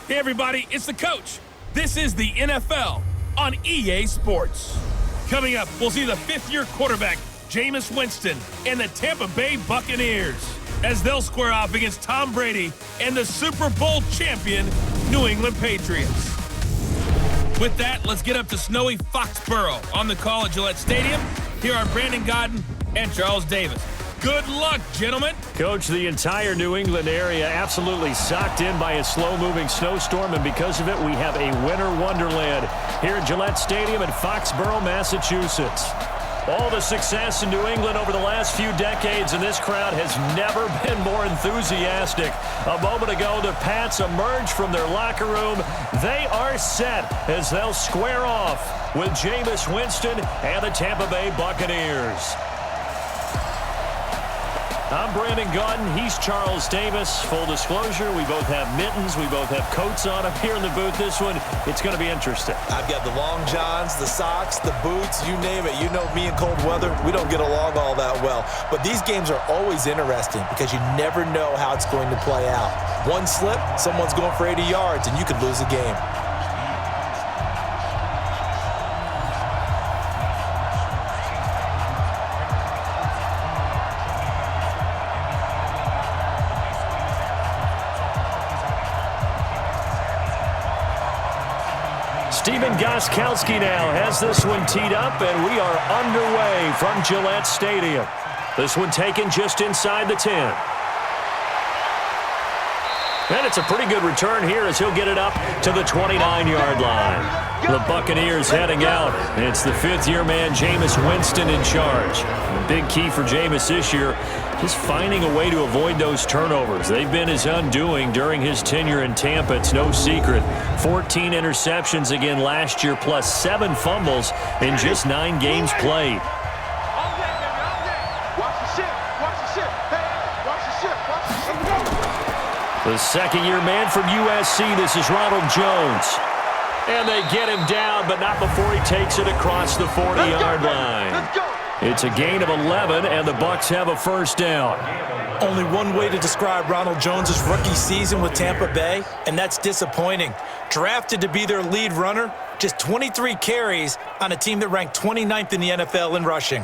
Hey everybody, it's the coach. This is the NFL on EA Sports. Coming up, we'll see the fifth-year quarterback, Jameis Winston, and the Tampa Bay Buccaneers, as they'll square off against Tom Brady and the Super Bowl champion, New England Patriots. With that, let's get up to snowy Foxborough on the call at Gillette Stadium. Here are Brandon Godden and Charles Davis. Good luck, gentlemen. Coach, the entire New England area absolutely socked in by a slow-moving snowstorm, and because of it, we have a winter wonderland here at Gillette Stadium in Foxborough, Massachusetts. All the success in New England over the last few decades, and this crowd has never been more enthusiastic. A moment ago, the Pats emerged from their locker room. They are set as they'll square off with Jameis Winston and the Tampa Bay Buccaneers. I'm Brandon Godden. He's Charles Davis. Full disclosure, we both have mittens. We both have coats on up here in the booth. This one, it's going to be interesting. I've got the long johns, the socks, the boots, you name it. You know me in cold weather, we don't get along all that well. But these games are always interesting because you never know how it's going to play out. One slip, someone's going for 80 yards, and you could lose a game. Stephen Gostkowski now has this one teed up, and we are underway from Gillette Stadium. This one taken just inside the 10. And it's a pretty good return here as he'll get it up to the 29-yard line. The Buccaneers heading out. It's the fifth-year man, Jameis Winston, in charge. The big key for Jameis this year, just finding a way to avoid those turnovers. They've been his undoing during his tenure in Tampa. It's no secret. 14 interceptions again last year, plus 7 fumbles in just 9 games played. The second-year man from USC, this is Ronald Jones. And they get him down, but not before he takes it across the 40-yard line. It's a gain of 11, and the Bucs have a first down. Only one way to describe Ronald Jones' rookie season with Tampa Bay, and that's disappointing. Drafted to be their lead runner, just 23 carries on a team that ranked 29th in the NFL in rushing.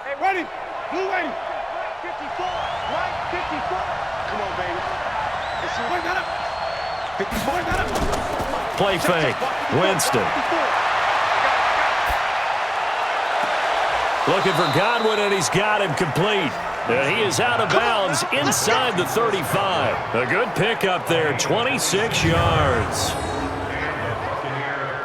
Hey, ready? Blue ready. Right 54. Right 54. Come on, baby. Let's see what got up. 54 got up. Play fake. Winston. Looking for Godwin, and he's got him complete. And he is out of bounds inside the 35. A good pickup there, 26 yards.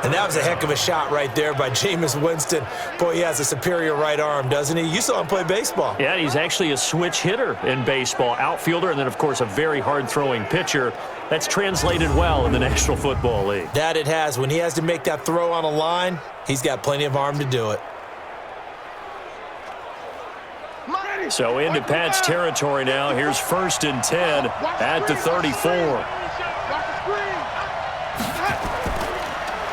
And that was a heck of a shot right there by Jameis Winston. Boy, he has a superior right arm, doesn't he? You saw him play baseball. Yeah, he's actually a switch hitter in baseball. Outfielder, and then, of course, a very hard-throwing pitcher. That's translated well in the National Football League. That it has. When he has to make that throw on a line, he's got plenty of arm to do it. So into Pat's territory now. Here's 1st and 10 at the 34.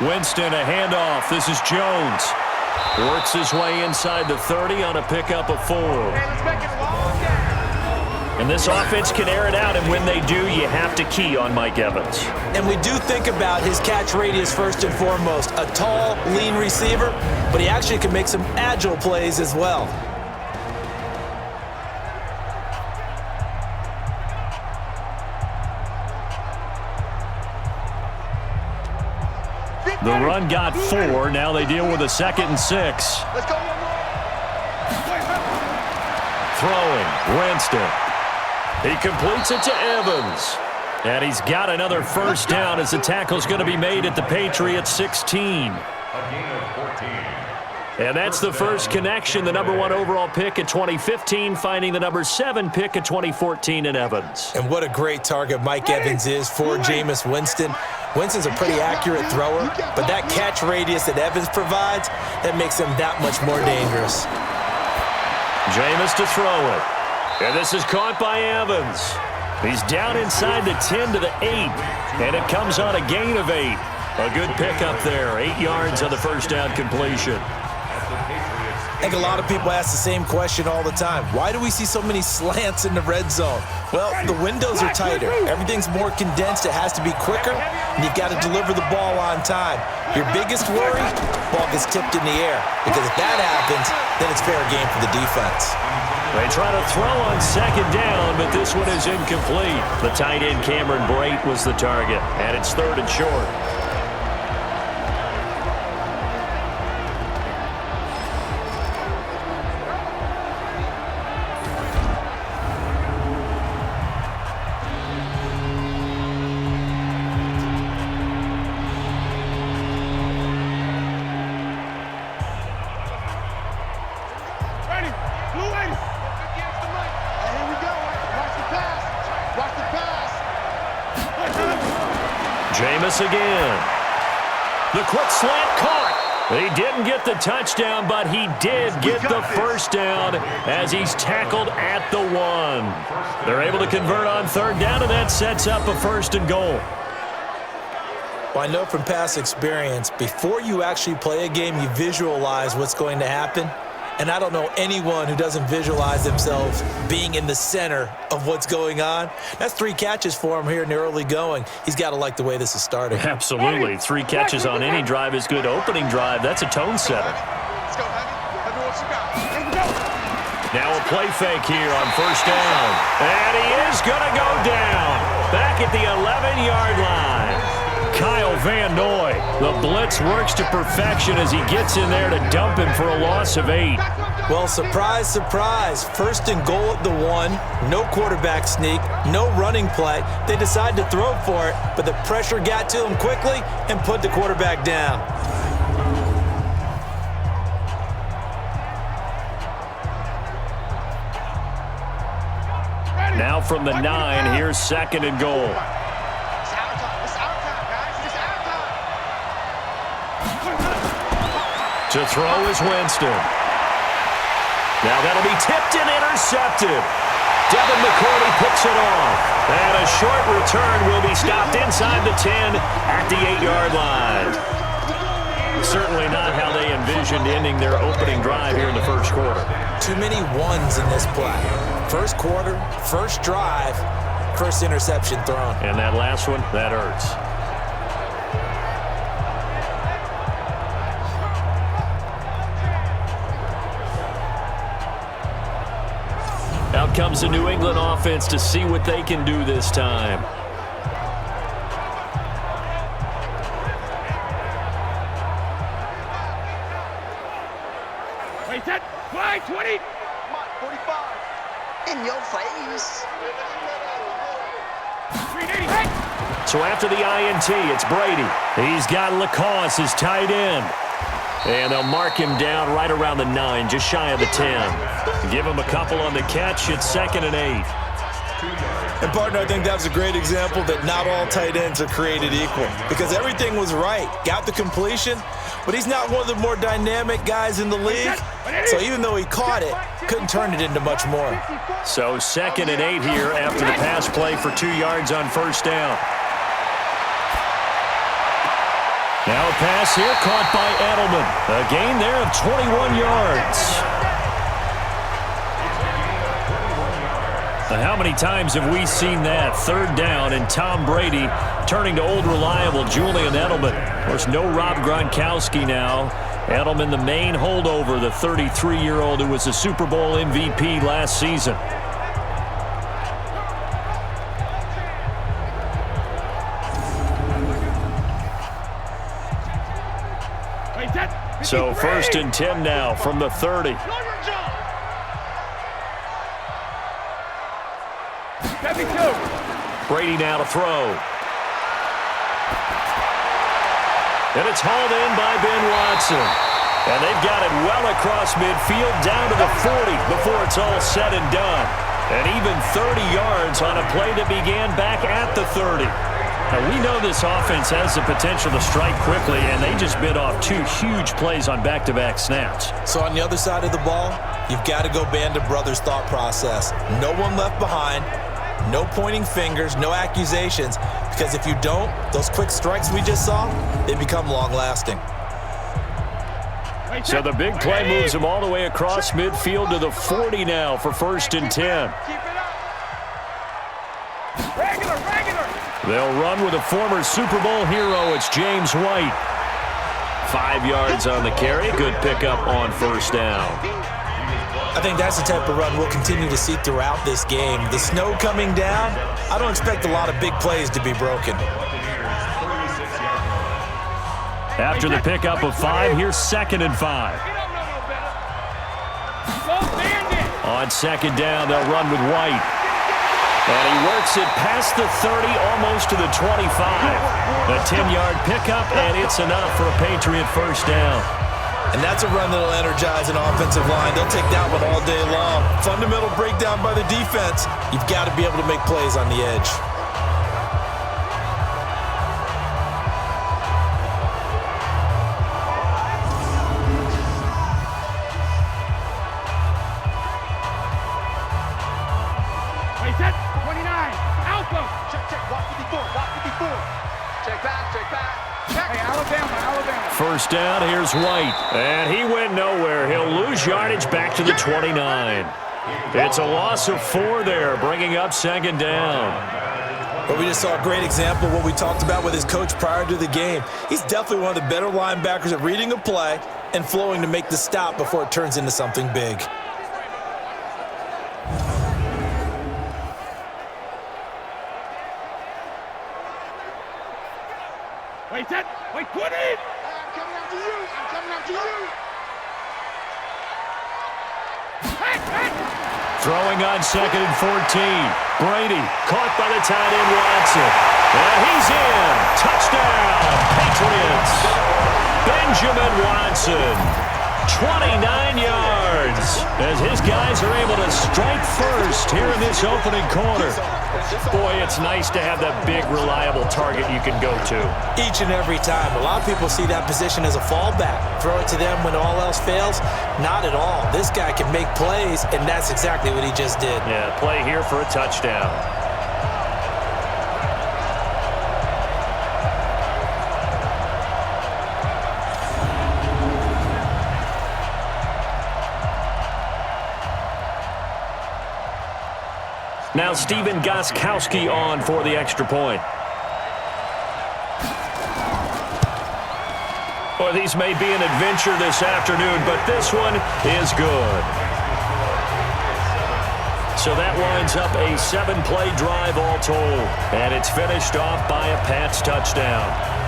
Winston, a handoff. This is Jones. Works his way inside the 30 on a pickup of 4. And this offense can air it out, and when they do, you have to key on Mike Evans. And we do think about his catch radius first and foremost. A tall, lean receiver, but he actually can make some agile plays as well. The run got 4. Now they deal with a 2nd and 6. Let's go. Throwing, Winston. He completes it to Evans. And he's got another first down as the tackle's going to be made at the Patriots 16. And that's the first connection, the number 1 overall pick in 2015, finding the number 7 pick in 2014 in Evans. And what a great target Mike Evans is for Jameis Winston. Winston's a pretty accurate thrower, but that catch radius that Evans provides, that makes him that much more dangerous. Jameis to throw it. And this is caught by Evans. He's down inside the 10 to the 8, and it comes on a gain of 8. A good pickup there, 8 yards on the first down completion. I think a lot of people ask the same question all the time. Why do we see so many slants in the red zone? Well, the windows are tighter. Everything's more condensed. It has to be quicker, and you've got to deliver the ball on time. Your biggest worry, ball gets tipped in the air, because if that happens, then it's fair game for the defense. They try to throw on second down, but this one is incomplete. The tight end, Cameron Brate, was the target, and it's 3rd and short. Jameis again. The quick slant caught. He didn't get the touchdown, but he did get the first down as he's tackled at the 1. They're able to convert on 3rd down, and that sets up a 1st and goal. Well, I know from past experience, before you actually play a game, you visualize what's going to happen. And I don't know anyone who doesn't visualize themselves being in the center of what's going on. That's 3 catches for him here in the early going. He's got to like the way this is starting. Absolutely. 3 catches on any drive is good. Opening drive, that's a tone setter. Let's go, Heavy. What you got? Here we go. Now a play fake here on 1st down. And he is going to go down. Back at the 11-yard line. Kyle Van Noy. The blitz works to perfection as he gets in there to dump him for a loss of 8. Well, surprise, surprise. 1st and goal at the 1. No quarterback sneak. No running play. They decide to throw for it, but the pressure got to him quickly and put the quarterback down. Now from the 9, here's 2nd and goal. To throw is Winston. Now that'll be tipped and intercepted. Devin McCourty picks it off. And a short return will be stopped inside the 10 at the 8-yard line. Certainly not how they envisioned ending their opening drive here in the 1st quarter. Too many ones in this play. 1st quarter, 1st drive, 1st interception thrown. And that last one, that hurts. Out comes the New England offense to see what they can do this time. Wait, that fly 20. Come on, 45. In your face. 380. So after the INT, it's Brady. He's got Lacoste, his tight end. And they'll mark him down right around the 9, just shy of the 10. Give him a couple on the catch. It's 2nd and 8. And, partner, I think that was a great example that not all tight ends are created equal, because everything was right. Got the completion, but he's not one of the more dynamic guys in the league. So even though he caught it, couldn't turn it into much more. So 2nd and 8 here after the pass play for 2 yards on 1st down. Now a pass here caught by Edelman. A gain there of 21 yards. Now, how many times have we seen that? 3rd down and Tom Brady turning to old reliable Julian Edelman. Of course, no Rob Gronkowski now. Edelman, the main holdover, the 33-year-old who was the Super Bowl MVP last season. So 1st and 10 now from the 30. Brady now to throw. And it's hauled in by Ben Watson. And they've got it well across midfield down to the 40 before it's all said and done. And even 30 yards on a play that began back at the 30. Now, we know this offense has the potential to strike quickly, and they just bit off 2 huge plays on back-to-back snaps. So on the other side of the ball, you've got to go Band of Brothers thought process. No one left behind, no pointing fingers, no accusations, because if you don't, those quick strikes we just saw, they become long-lasting. So the big play moves him all the way across midfield to the 40 now for 1st and 10. They'll run with a former Super Bowl hero. It's James White. 5 yards on the carry. Good pickup on 1st down. I think that's the type of run we'll continue to see throughout this game. The snow coming down, I don't expect a lot of big plays to be broken. After the pickup of 5, here's 2nd and 5. On 2nd down, they'll run with White. And he works it past the 30, almost to the 25. A 10-yard pickup, and it's enough for a Patriot 1st down. And that's a run that'll energize an offensive line. They'll take that one all day long. Fundamental breakdown by the defense. You've got to be able to make plays on the edge. First down, here's White. And he went nowhere. He'll lose yardage back to the 29. It's a loss of 4 there, bringing up 2nd down. But we just saw a great example of what we talked about with his coach prior to the game. He's definitely one of the better linebackers at reading a play and flowing to make the stop before it turns into something big. Wait, put it! I'm coming after you! Throwing on 2nd and 14. Brady caught by the tight end Watson. And he's in. Touchdown, Patriots. Benjamin Watson, 29 yards. As his guys are able to strike first here in this opening quarter. Boy, it's nice to have that big, reliable target you can go to. Each and every time. A lot of people see that position as a fallback. Throw it to them when all else fails. Not at all. This guy can make plays, and that's exactly what he just did. Yeah, play here for a touchdown. Now Stephen Gostkowski on for the extra point. Well, these may be an adventure this afternoon, but this one is good. So that winds up a 7-play drive all told. And it's finished off by a Pats touchdown.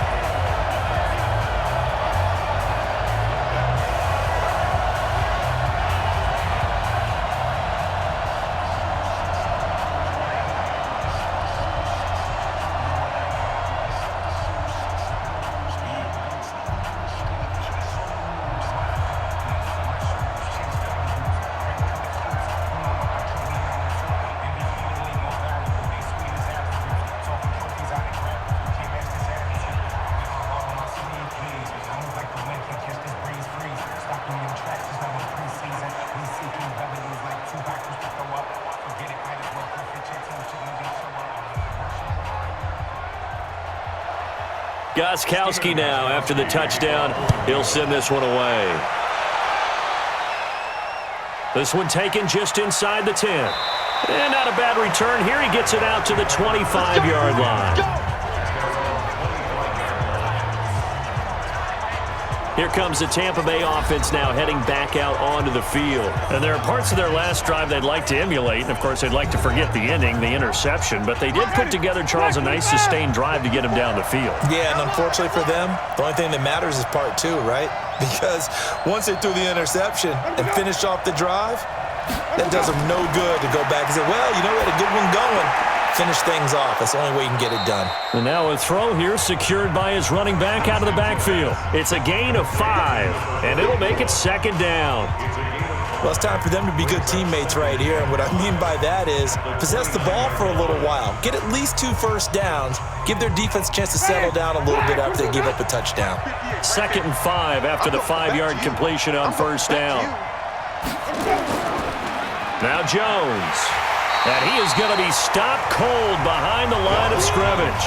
Gostkowski now, after the touchdown, he'll send this one away. This one taken just inside the 10. And not a bad return here. He gets it out to the 25-yard line. Here comes the Tampa Bay offense now heading back out onto the field. And there are parts of their last drive they'd like to emulate. And, of course, they'd like to forget the ending, the interception. But they did put together, Charles, a nice sustained drive to get him down the field. Yeah, and unfortunately for them, the only thing that matters is part 2, right? Because once they threw the interception and finished off the drive, that does them no good to go back and say, well, you know, we had a good one going. Finish things off. That's the only way you can get it done. And now a throw here secured by his running back out of the backfield. It's a gain of 5, and it'll make it 2nd down. Well, it's time for them to be good teammates right here. And what I mean by that is possess the ball for a little while. Get at least 2 first downs. Give their defense a chance to settle down a little bit after they give up a touchdown. 2nd and 5 after the 5-yard completion on 1st down. Now Jones. And he is going to be stopped cold behind the line of scrimmage.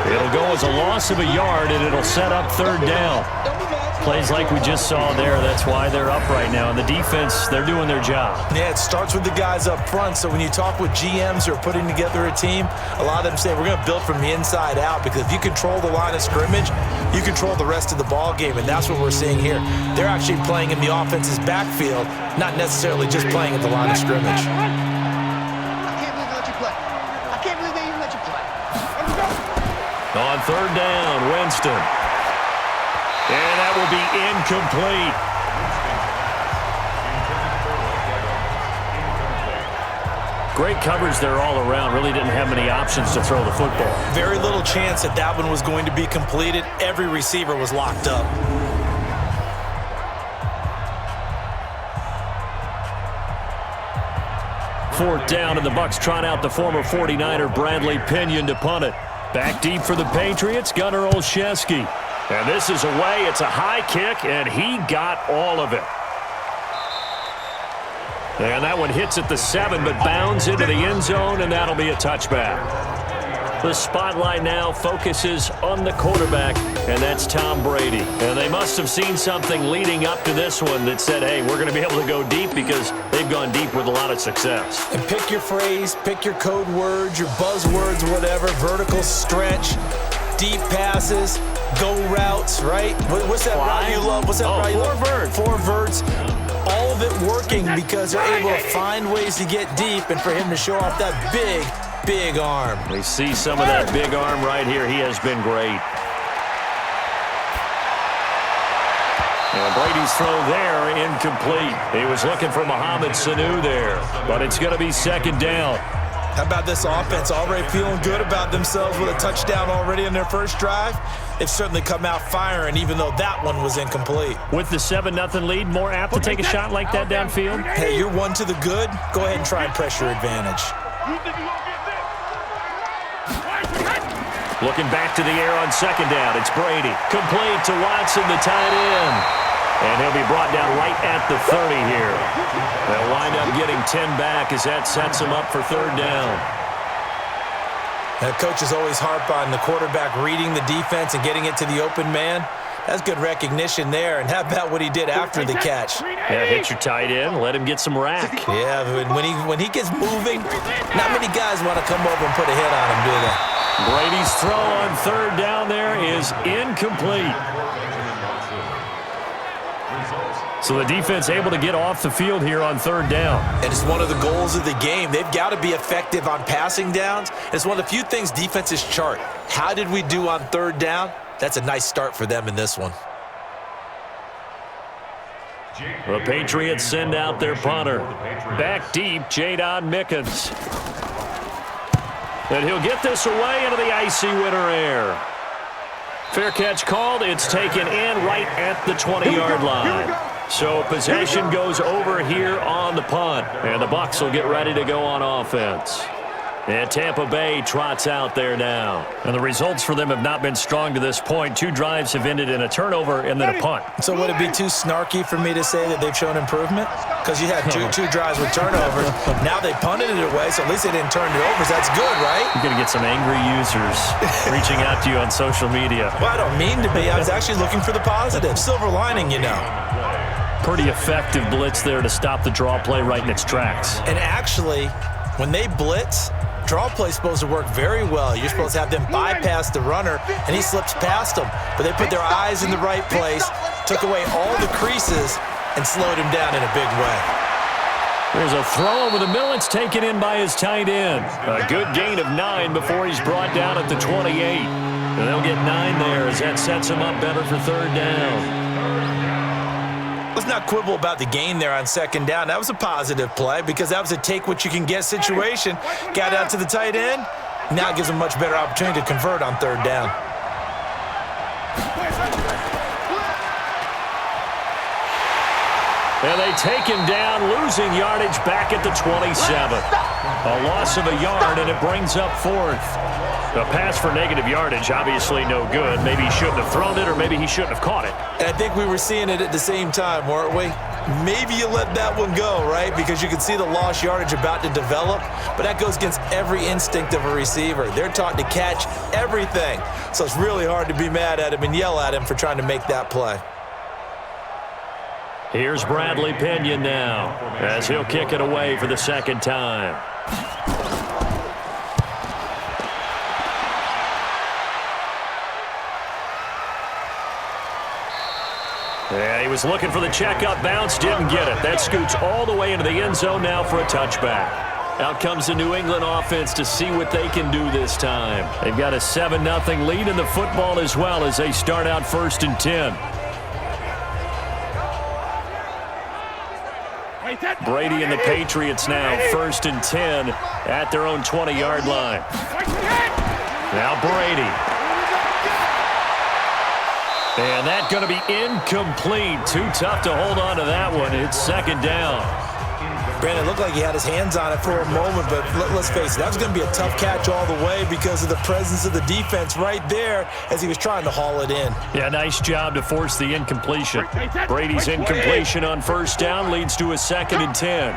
It'll go as a loss of a yard, and it'll set up 3rd down. Plays like we just saw there. That's why they're up right now. And the defense, they're doing their job. Yeah, it starts with the guys up front. So when you talk with GMs who are putting together a team, a lot of them say we're going to build from the inside out, because if you control the line of scrimmage, you control the rest of the ball game, and that's what we're seeing here. They're actually playing in the offense's backfield, not necessarily just playing at the line of scrimmage. I can't believe they let you play. I can't believe they even let you play. On third down, Winston. And that will be incomplete. Great coverage there all around. Really didn't have many options to throw the football. Very little chance that that one was going to be completed. Every receiver was locked up. Fourth down, and the Bucs trot out the former 49er Bradley Pinion to punt it. Back deep for the Patriots, Gunnar Olszewski. And this is away. It's a high kick, and he got all of it. And that one hits at the 7, but bounds into the end zone, and that'll be a touchback. The spotlight now focuses on the quarterback, and that's Tom Brady. And they must have seen something leading up to this one that said, hey, we're going to be able to go deep, because they've gone deep with a lot of success. And pick your phrase, pick your code words, your buzzwords, whatever. Vertical stretch, deep passes, go routes, right? What's that route you love? What's that route you love? Four verts. All of it working because they're able to find ways to get deep, and for him to show off that big arm. We see some of that big arm right here. He has been great. And Brady's throw there, incomplete. He was looking for Mohamed Sanu there, but it's going to be second down. How about this offense? Already feeling good about themselves with a touchdown already in their first drive. They've certainly come out firing, even though that one was incomplete. With the 7-0 lead, more apt to take a shot like that downfield? Hey, you're one to the good. Go ahead and try and press your advantage. Looking back to the air on second down. It's Brady. Complete to Watson, the tight end. And he'll be brought down right at the 30 here. They'll wind up getting 10 back as that sets them up for third down. The coaches always harp on the quarterback reading the defense and getting it to the open man. That's good recognition there. And how about what he did after the catch? Yeah, hit your tight end. Let him get some rack. Yeah, when he gets moving, not many guys want to come over and put a hit on him, do they? Brady's throw on third down there is incomplete. So the defense able to get off the field here on third down. And it's one of the goals of the game. They've got to be effective on passing downs. It's one of the few things defenses chart. How did we do on third down? That's a nice start for them in this one. The Patriots send out their punter. Back deep, Jadon Mickens. And he'll get this away into the icy winter air. Fair catch called. It's taken in right at the 20-yard line. So possession goes over here on the punt. And the Bucs will get ready to go on offense. And Tampa Bay trots out there now. And the results for them have not been strong to this point. 2 drives have ended in a turnover and then a punt. So would it be too snarky for me to say that they've shown improvement? Because you had two drives with turnovers. Now they punted it away, so at least they didn't turn it over. So that's good, right? You're going to get some angry users reaching out to you on social media. Well, I don't mean to be. I was actually looking for the positive. Silver lining, you know. Pretty effective blitz there to stop the draw play right in its tracks. And actually, when they blitz, draw play is supposed to work very well. You're supposed to have them bypass the runner, and he slips past them. But they put their eyes in the right place, took away all the creases, and slowed him down in a big way. There's a throw over the middle. It's taken in by his tight end. A good gain of 9 before he's brought down at the 28. And they'll get 9 there as that sets him up better for third down. Let's not quibble about the gain there on second down. That was a positive play because that was a take-what-you-can-get situation. Got out to the tight end. Now it gives them a much better opportunity to convert on third down. And they take him down, losing yardage back at the 27. A loss of a yard, and it brings up fourth. A pass for negative yardage, obviously no good. Maybe he shouldn't have thrown it, or maybe he shouldn't have caught it. And I think we were seeing it at the same time, weren't we? Maybe you let that one go, right? Because you can see the lost yardage about to develop, but that goes against every instinct of a receiver. They're taught to catch everything. So it's really hard to be mad at him and yell at him for trying to make that play. Here's Bradley Pinion now as he'll kick it away for the second time. Yeah, he was looking for the checkup bounce, didn't get it. That scoots all the way into the end zone now for a touchback. Out comes the New England offense to see what they can do this time. They've got a 7-0 lead in the football as well as they start out 1st and 10. Brady and the Patriots now 1st and 10 at their own 20-yard line. Now Brady. And that's going to be incomplete. Too tough to hold on to that one. It's 2nd down. Brandon, it looked like he had his hands on it for a moment, but let's face it, that was going to be a tough catch all the way because of the presence of the defense right there as he was trying to haul it in. Yeah, nice job to force the incompletion. Brady's incompletion on 1st down leads to a 2nd and 10.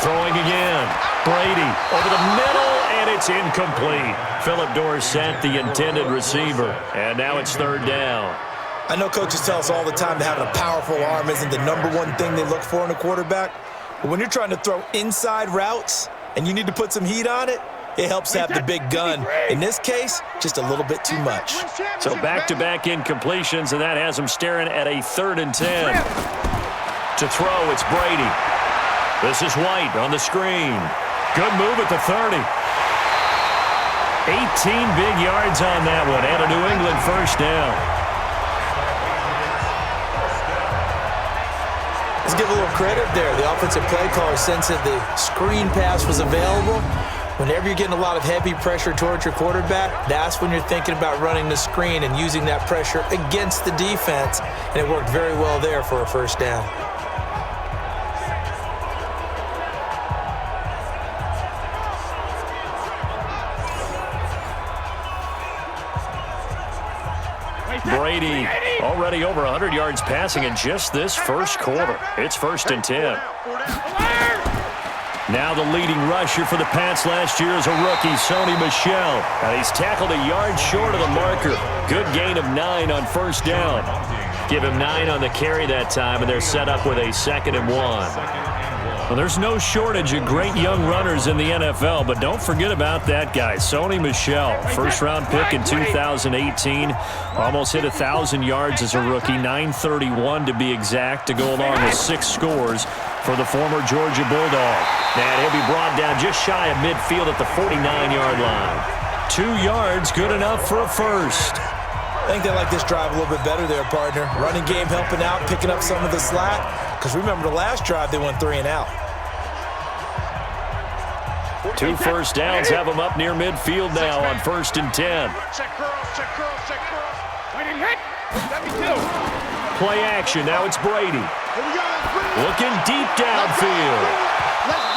Throwing again. Brady over the middle, and it's incomplete. Philip Dorsett, the intended receiver, and now it's 3rd down. I know coaches tell us all the time that having a powerful arm isn't the #1 thing they look for in a quarterback. But when you're trying to throw inside routes and you need to put some heat on it, it helps to have the big gun. In this case, just a little bit too much. So back-to-back incompletions, and that has him staring at a 3rd and 10. To throw, it's Brady. This is White on the screen. Good move at the 30. 18 big yards on that one, and a New England 1st down. Let's give a little credit there. The offensive play caller sensed that the screen pass was available. Whenever you're getting a lot of heavy pressure towards your quarterback, that's when you're thinking about running the screen and using that pressure against the defense. And it worked very well there for a 1st down. Brady already over 100 yards passing in just this 1st quarter. It's 1st and 10. Now the leading rusher for the Pats last year is a rookie, Sony Michel. And he's tackled a yard short of the marker. Good gain of 9 on 1st down. Give him 9 on the carry that time, and they're set up with a 2nd and 1. Well, there's no shortage of great young runners in the NFL, but don't forget about that guy, Sony Michel. 1st-round pick in 2018. Almost hit 1,000 yards as a rookie, 931 to be exact, to go along with 6 scores for the former Georgia Bulldog. And he'll be brought down just shy of midfield at the 49-yard line. 2 yards, good enough for a 1st. I think they like this drive a little bit better there, partner. Running game helping out, picking up some of the slack. Because remember the last drive, they went 3 and out. 2 1st downs have them up near midfield now on 1st and 10. Play action. Now it's Brady. Looking deep downfield.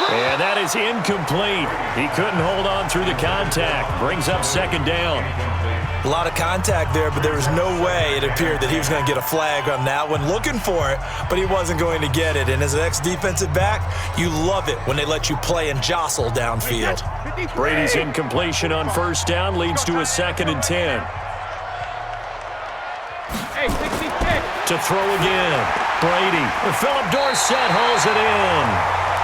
And that is incomplete. He couldn't hold on through the contact. Brings up 2nd down. A lot of contact there, but there was no way it appeared that he was going to get a flag on that one. Looking for it, but he wasn't going to get it. And as an ex-defensive back, you love it when they let you play and jostle downfield. Brady's incompletion on 1st down leads to a 2nd and 10. To throw again. Brady. Philip Dorsett hauls it in.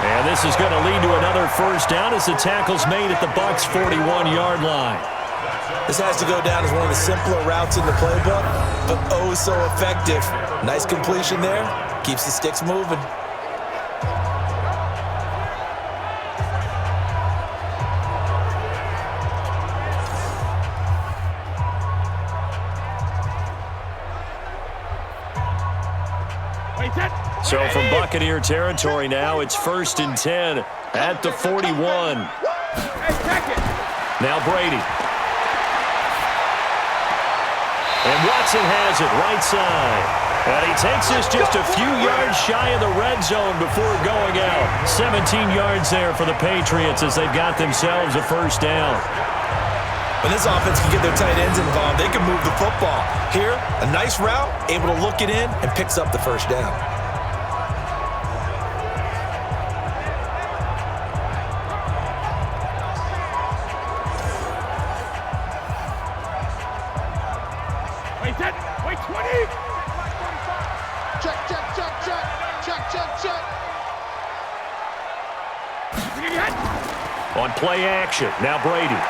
And this is going to lead to another 1st down as the tackle's made at the Bucs' 41-yard line. This has to go down as one of the simpler routes in the playbook, but oh so effective. Nice completion there. Keeps the sticks moving. So from Buccaneer territory now, it's 1st and 10 at the 41. Now Brady. And Watson has it right side. And he takes this just a few yards shy of the red zone before going out. 17 yards there for the Patriots as they've got themselves a 1st down. When this offense can get their tight ends involved, they can move the football. Here, a nice route, able to look it in, and picks up the 1st down. Check, check, check, check. Check, check, check. On play action, now Brady.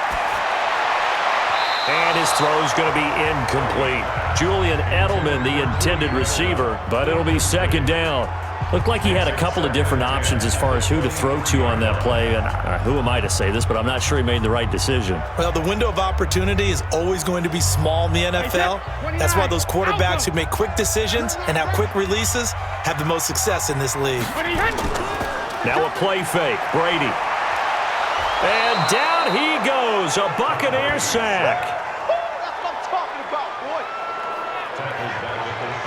And his throw's going to be incomplete. Julian Edelman, the intended receiver, but it'll be second down. Looked like he had a couple of different options as far as who to throw to on that play. And who am I to say this, but I'm not sure he made the right decision. Well, the window of opportunity is always going to be small in the NFL. That's why those quarterbacks who make quick decisions and have quick releases have the most success in this league. Now a play fake. Brady. And down he goes. A Buccaneer sack. That's what I'm talking about, boy.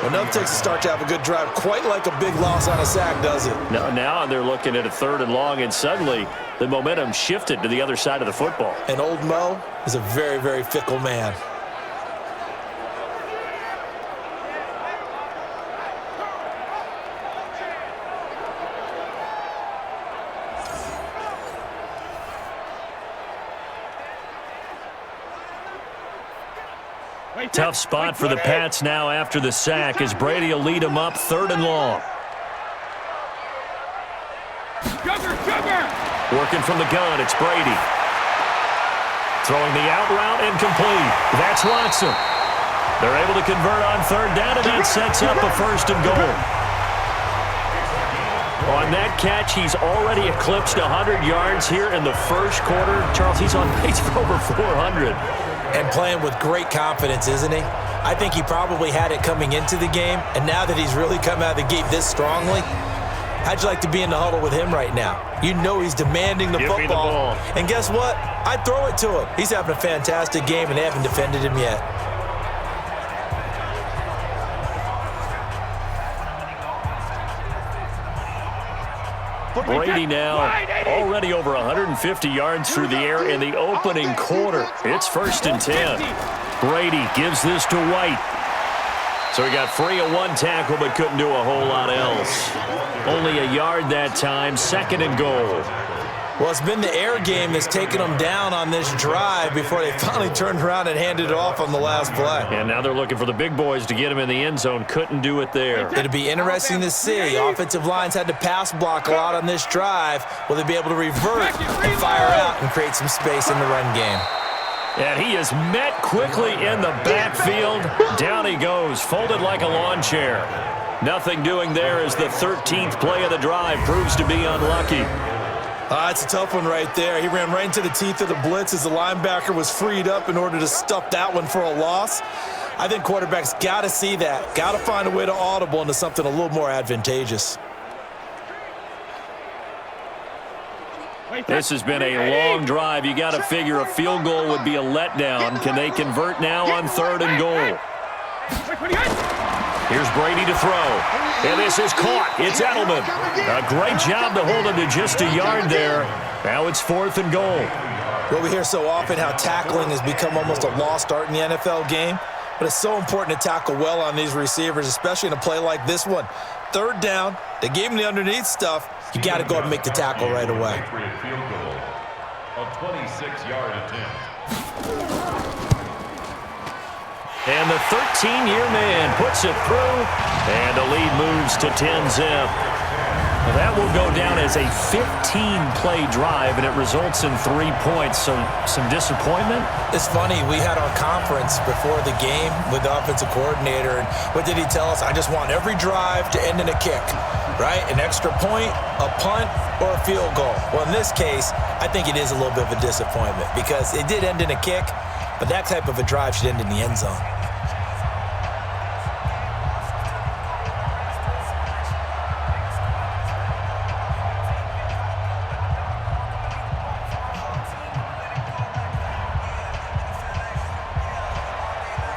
Well, nothing takes a start to have a good drive, quite like a big loss on a sack, does it? Now they're looking at a 3rd and long, and suddenly the momentum shifted to the other side of the football. And old Mo is a very, very fickle man. Tough spot for the Pats now after the sack as Brady will lead them up 3rd and long. Working from the gun, it's Brady. Throwing the out route incomplete. That's Watson. They're able to convert on 3rd down, and that sets up a 1st and goal. On that catch, he's already eclipsed 100 yards here in the first quarter. Charles, he's on pace for over 400. And playing with great confidence, isn't he? I think he probably had it coming into the game, and now that he's really come out of the gate this strongly, how'd you like to be in the huddle with him right now? You know he's demanding the football. Give me the ball. And guess what? I'd throw it to him. He's having a fantastic game, and they haven't defended him yet. Brady now already over 150 yards through the air in the opening quarter. It's 1st and 10. Brady gives this to White. So he got free of one tackle but couldn't do a whole lot else. Only a yard that time, 2nd and goal. Well, it's been the air game that's taken them down on this drive before they finally turned around and handed it off on the last play. And now they're looking for the big boys to get him in the end zone. Couldn't do it there. It'll be interesting to see. Offensive lines had to pass block a lot on this drive. Will they be able to revert and fire out and create some space in the run game? And he is met quickly in the backfield. Down he goes, folded like a lawn chair. Nothing doing there as the 13th play of the drive proves to be unlucky. It's a tough one right there. He ran right into the teeth of the blitz as the linebacker was freed up in order to stuff that one for a loss. I think quarterbacks got to see that. Got to find a way to audible into something a little more advantageous. This has been a long drive. You got to figure a field goal would be a letdown. Can they convert now on 3rd and goal? Here's Brady to throw. And this is caught. It's Edelman. A great job to hold him to just a yard there. Now it's 4th and goal. Well, we hear so often how tackling has become almost a lost art in the NFL game. But it's so important to tackle well on these receivers, especially in a play like this one. 3rd down. They gave him the underneath stuff. You got to go and make the tackle right away. A 26-yard attempt. And the 13-year man puts it through, and the lead moves to 10-zip. That will go down as a 15-play drive, and it results in 3 points. So some disappointment? It's funny. We had our conference before the game with the offensive coordinator, and what did he tell us? I just want every drive to end in a kick, right? An extra point, a punt, or a field goal. Well, in this case, I think it is a little bit of a disappointment because it did end in a kick, but that type of a drive should end in the end zone.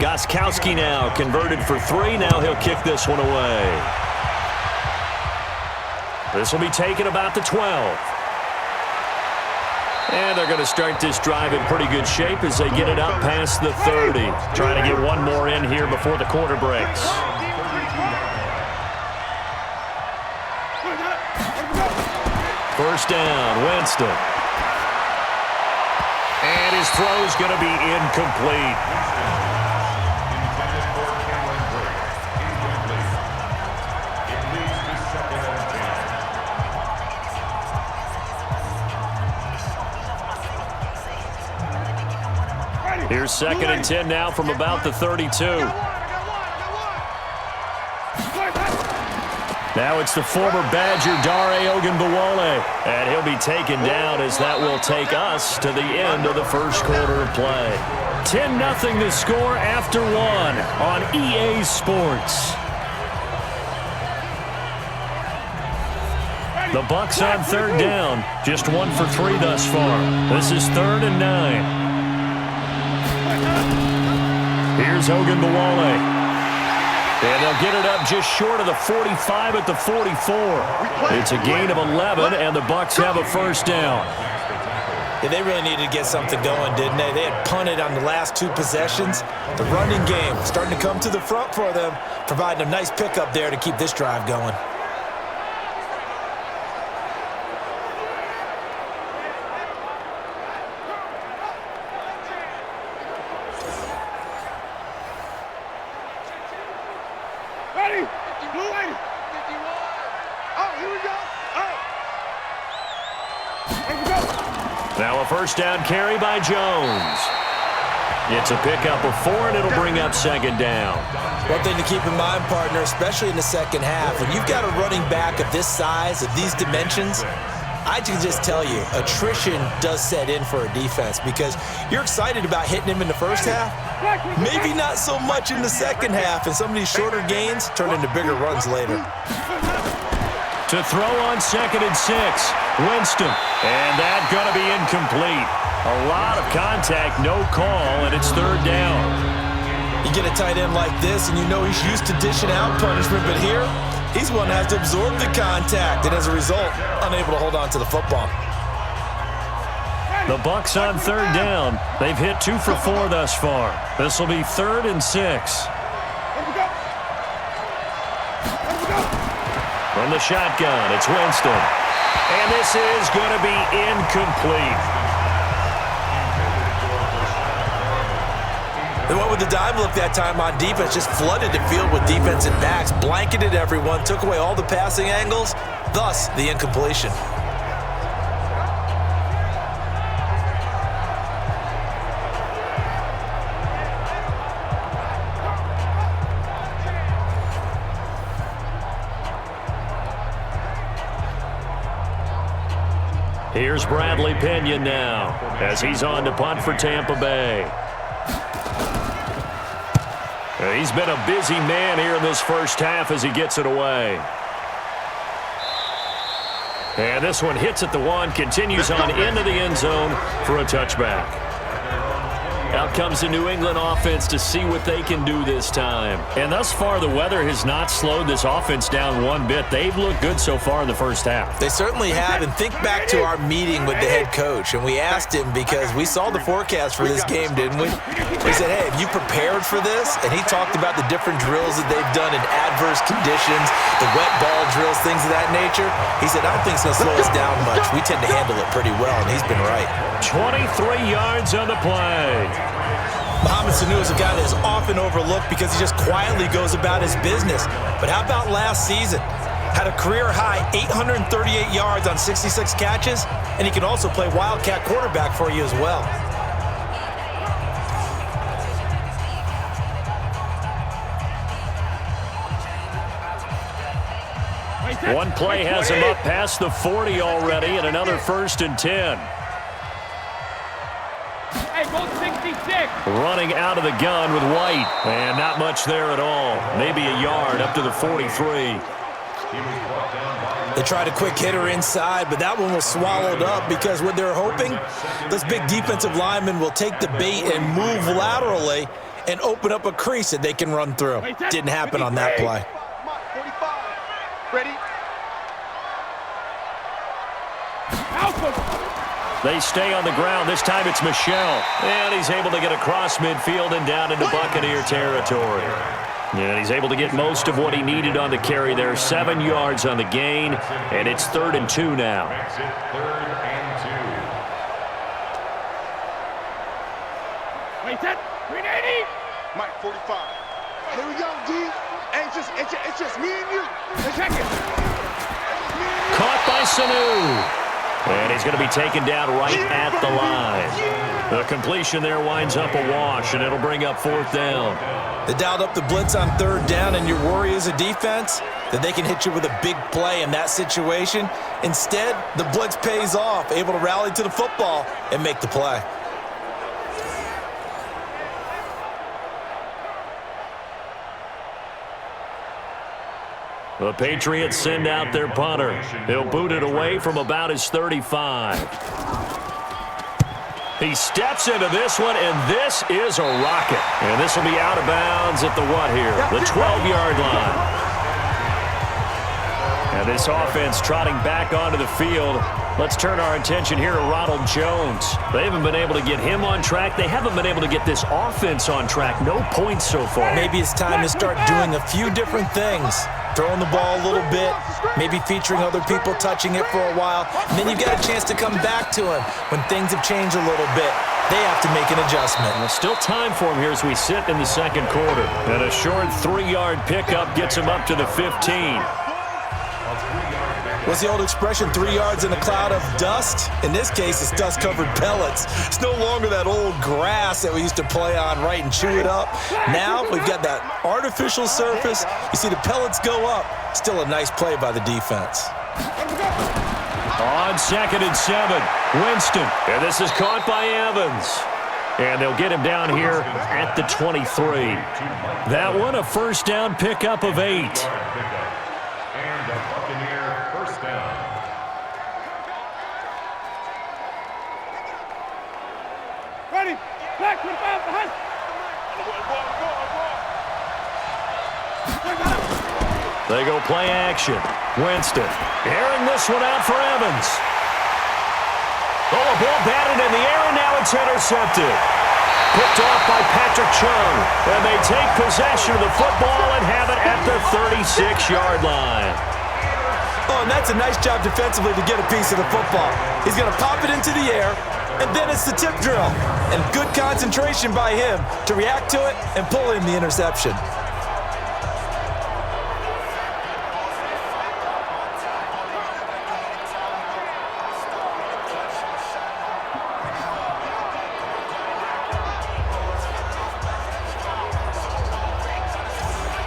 Gostkowski now converted for 3. Now he'll kick this one away. This will be taken about the 12. And they're going to start this drive in pretty good shape as they get it up past the 30. Trying to get one more in here before the quarter breaks. First down, Winston. And his throw's going to be incomplete. Here's 2nd and 10 now from about the 32. Now it's the former Badger, Dare Ogunbowale, and he'll be taken down as that will take us to the end of the first quarter of play. 10-0 the score after 1 on EA Sports. The Bucs on 3rd down, just 1 for 3 thus far. This is 3rd and 9. Here's Ogunbowale. And they'll get it up just short of the 45 at the 44. It's a gain of 11, and the Bucs have a first down. Yeah, they really needed to get something going, didn't they? They had punted on the last 2 possessions. The running game starting to come to the front for them, providing a nice pickup there to keep this drive going. Ready? Blue lady. Oh, here we go. Oh. Here we go. Now a first down carry by Jones. It's a pickup of 4, and it'll bring up 2nd down. One thing to keep in mind, partner, especially in the second half, when you've got a running back of this size, of these dimensions, I can just tell you, attrition does set in for a defense because you're excited about hitting him in the first half. Maybe not so much in the second half, and some of these shorter gains turn into bigger runs later. To throw on 2nd and 6, Winston, and that's going to be incomplete. A lot of contact, no call, and it's 3rd down. You get a tight end like this, and you know he's used to dishing out punishment, but here, he's one that has to absorb the contact, and as a result, unable to hold on to the football. The Bucs on 3rd down. They've hit 2 for 4 thus far. This will be 3rd and 6. From the shotgun, it's Winston. And this is going to be incomplete. They went with the dive look that time on defense, just flooded the field with defensive backs, blanketed everyone, took away all the passing angles, thus the incompletion. Here's Bradley Pinion now as he's on to punt for Tampa Bay. He's been a busy man here in this first half as he gets it away. And this one hits at the 1, continues on into the end zone for a touchback. Out comes the New England offense to see what they can do this time. And thus far, the weather has not slowed this offense down one bit. They've looked good so far in the first half. They certainly have. And think back to our meeting with the head coach. And we asked him because we saw the forecast for this game, didn't we? We said, hey, have you prepared for this? And he talked about the different drills that they've done in adverse conditions, the wet ball drills, things of that nature. He said, I don't think it's going to slow us down much. We tend to handle it pretty well, and he's been right. 23 yards on the play. Mohamed Sanu is a guy that is often overlooked because he just quietly goes about his business. But how about last season? Had a career-high 838 yards on 66 catches, and he can also play wildcat quarterback for you as well. One play has him up past the 40 already, and another 1st and 10. Running out of the gun with White, and not much there at all. Maybe a yard up to the 43. They tried a quick hitter inside, but that one was swallowed up because what they're hoping, this big defensive lineman will take the bait and move laterally and open up a crease that they can run through. Didn't happen on that play. 45. Ready? They stay on the ground. This time it's Michel. And he's able to get across midfield and down into Buccaneer territory. And he's able to get most of what he needed on the carry there. 7 yards on the gain. And it's 3rd and 2 now. Exit 3rd and 2. Wait, that 380. Mike, 45. Here we go, D. Hey, it's just me and you. Check it. Caught by Sanu. And he's going to be taken down right at the line. The completion there winds up a wash, and it'll bring up 4th down. They dialed up the blitz on 3rd down, and your worry as a defense that they can hit you with a big play in that situation. Instead, the blitz pays off, able to rally to the football and make the play. The Patriots send out their punter. He'll boot it away from about his 35. He steps into this one, and this is a rocket. And this will be out of bounds at the what here? The 12-yard line. And this offense trotting back onto the field. Let's turn our attention here to Ronald Jones. They haven't been able to get him on track. They haven't been able to get this offense on track. No points so far. Maybe it's time to start doing a few different things. Throwing the ball a little bit, maybe featuring other people touching it for a while, and then you've got a chance to come back to him when things have changed a little bit. They have to make an adjustment. Well, still time for him here as we sit in the 2nd quarter. And a short 3-yard pickup gets him up to the 15. What's the old expression, 3 yards in a cloud of dust? In this case, it's dust-covered pellets. It's no longer that old grass that we used to play on, right, and chew it up. Now we've got that artificial surface. You see the pellets go up. Still a nice play by the defense. On 2nd and 7, Winston. And this is caught by Evans. And they'll get him down here at the 23. That one, a 1st down pickup of 8. Ready? Black, 25, behind. They go play action. Winston airing this one out for Evans. Oh, a ball batted in the air, and now it's intercepted. Picked off by Patrick Chung. And they take possession of the football and have it at the 36-yard line. Oh, and that's a nice job defensively to get a piece of the football. He's going to pop it into the air, and then it's the tip drill. And good concentration by him to react to it and pull in the interception.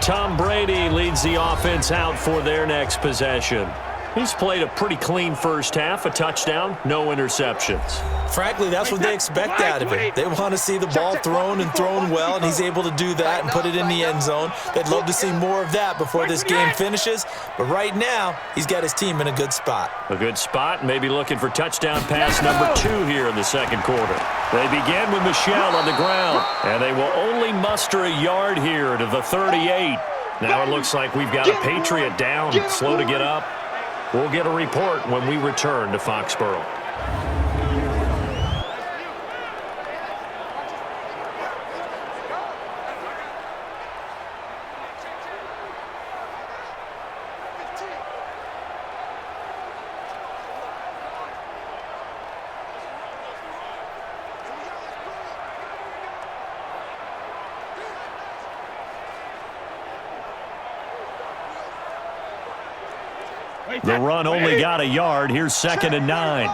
Tom Brady leads the offense out for their next possession. He's played a pretty clean 1st half, a touchdown, no interceptions. Frankly, that's what they expect out of him. They want to see the ball thrown and thrown well, and he's able to do that and put it in the end zone. They'd love to see more of that before this game finishes, but right now, he's got his team in a good spot. A good spot, maybe looking for touchdown pass number 2 here in the 2nd quarter. They begin with Michel on the ground, and they will only muster a yard here to the 38. Now it looks like we've got a Patriot down, slow to get up. We'll get a report when we return to Foxborough. The run only got a yard. Here's 2nd and 9.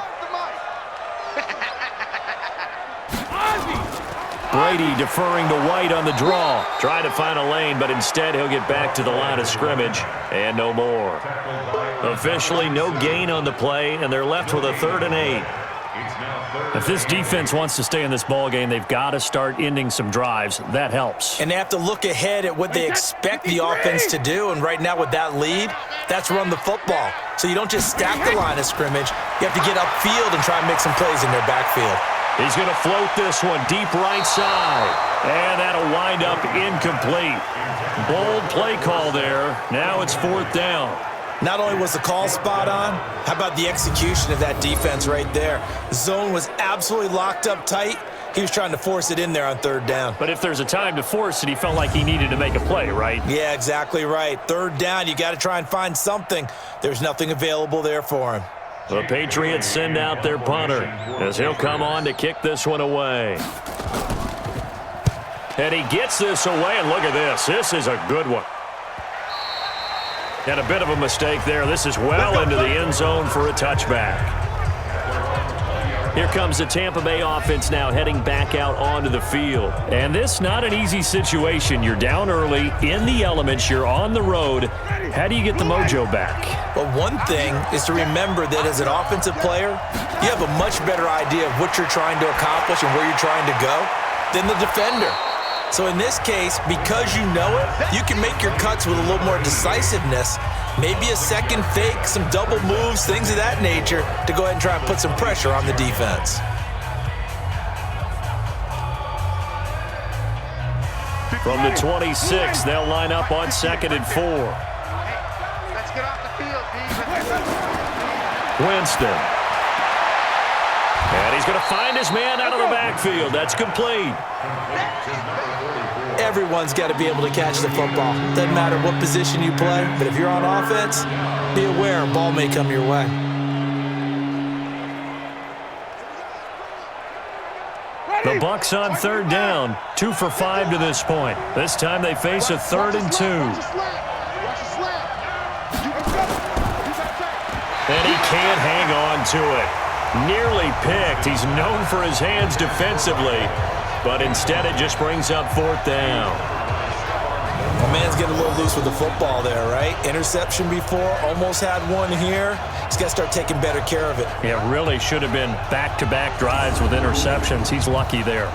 Brady deferring to White on the draw. Trying to find a lane, but instead he'll get back to the line of scrimmage and no more. Officially no gain on the play, and they're left with a 3rd and 8. If this defense wants to stay in this ballgame, they've got to start ending some drives. That helps. And they have to look ahead at what they expect the offense to do, and right now with that lead, that's run the football. So you don't just stack the line of scrimmage. You have to get upfield and try and make some plays in their backfield. He's going to float this one deep right side. And that'll wind up incomplete. Bold play call there. Now it's 4th down. Not only was the call spot on, how about the execution of that defense right there? The zone was absolutely locked up tight. He was trying to force it in there on 3rd down. But if there's a time to force it, he felt like he needed to make a play, right? Yeah, exactly right. 3rd down, you got to try and find something. There's nothing available there for him. The Patriots send out their punter as he'll come on to kick this one away. And he gets this away, and look at this. This is a good one. And a bit of a mistake there. This is well into the end zone for a touchback. Here comes the Tampa Bay offense now heading back out onto the field. And this not an easy situation. You're down early, in the elements, you're on the road. How do you get the mojo back? Well, one thing is to remember that as an offensive player, you have a much better idea of what you're trying to accomplish and where you're trying to go than the defender. So in this case, because you know it, you can make your cuts with a little more decisiveness, maybe a second fake, some double moves, things of that nature, to go ahead and try and put some pressure on the defense. From the 26, they'll line up on 2nd and 4. Let's get off the field, Winston. And he's going to find his man out of the backfield. That's complete. Everyone's got to be able to catch the football. Doesn't matter what position you play, but if you're on offense, be aware a ball may come your way. The Bucs on 3rd down, 2 for 5 to this point. This time they face a 3rd and 2. And he can't hang on to it. Nearly picked. He's known for his hands defensively, but instead it just brings up 4th down. The man's getting a little loose with the football there, right? Interception before, almost had one here. He's got to start taking better care of it. Yeah, really should have been back-to-back drives with interceptions. He's lucky there.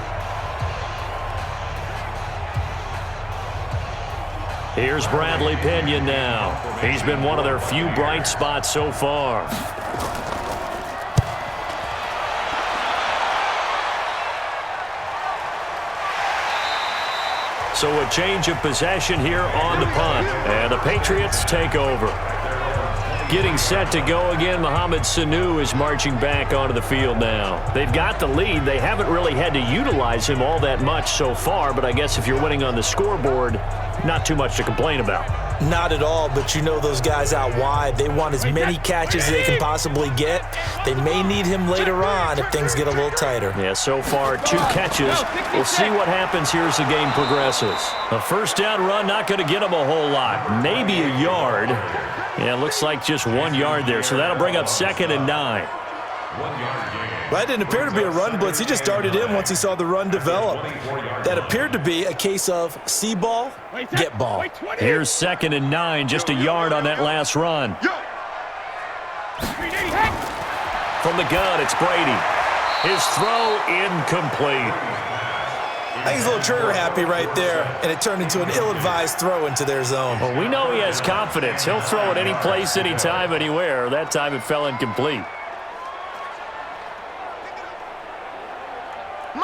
Here's Bradley Pinion now. He's been one of their few bright spots so far. So a change of possession here on the punt. And the Patriots take over. Getting set to go again, Mohamed Sanu is marching back onto the field now. They've got the lead. They haven't really had to utilize him all that much so far, but I guess if you're winning on the scoreboard, not too much to complain about. Not at all, but you know those guys out wide, they want as many catches as they can possibly get. They may need him later on if things get a little tighter. Yeah, so far 2 catches. We'll see what happens here as the game progresses. A 1st down run, not going to get him a whole lot. Maybe a yard. Yeah, looks like just 1 yard there, so that'll bring up 2nd and 9. That didn't appear to be a run blitz. He just darted in once he saw the run develop. That appeared to be a case of see ball, get ball. Here's 2nd and 9, just a yard on that last run. From the gun, it's Brady. His throw incomplete. I think he's a little trigger happy right there, and it turned into an ill-advised throw into their zone. Well, we know he has confidence. He'll throw it any place, anytime, anywhere. That time it fell incomplete.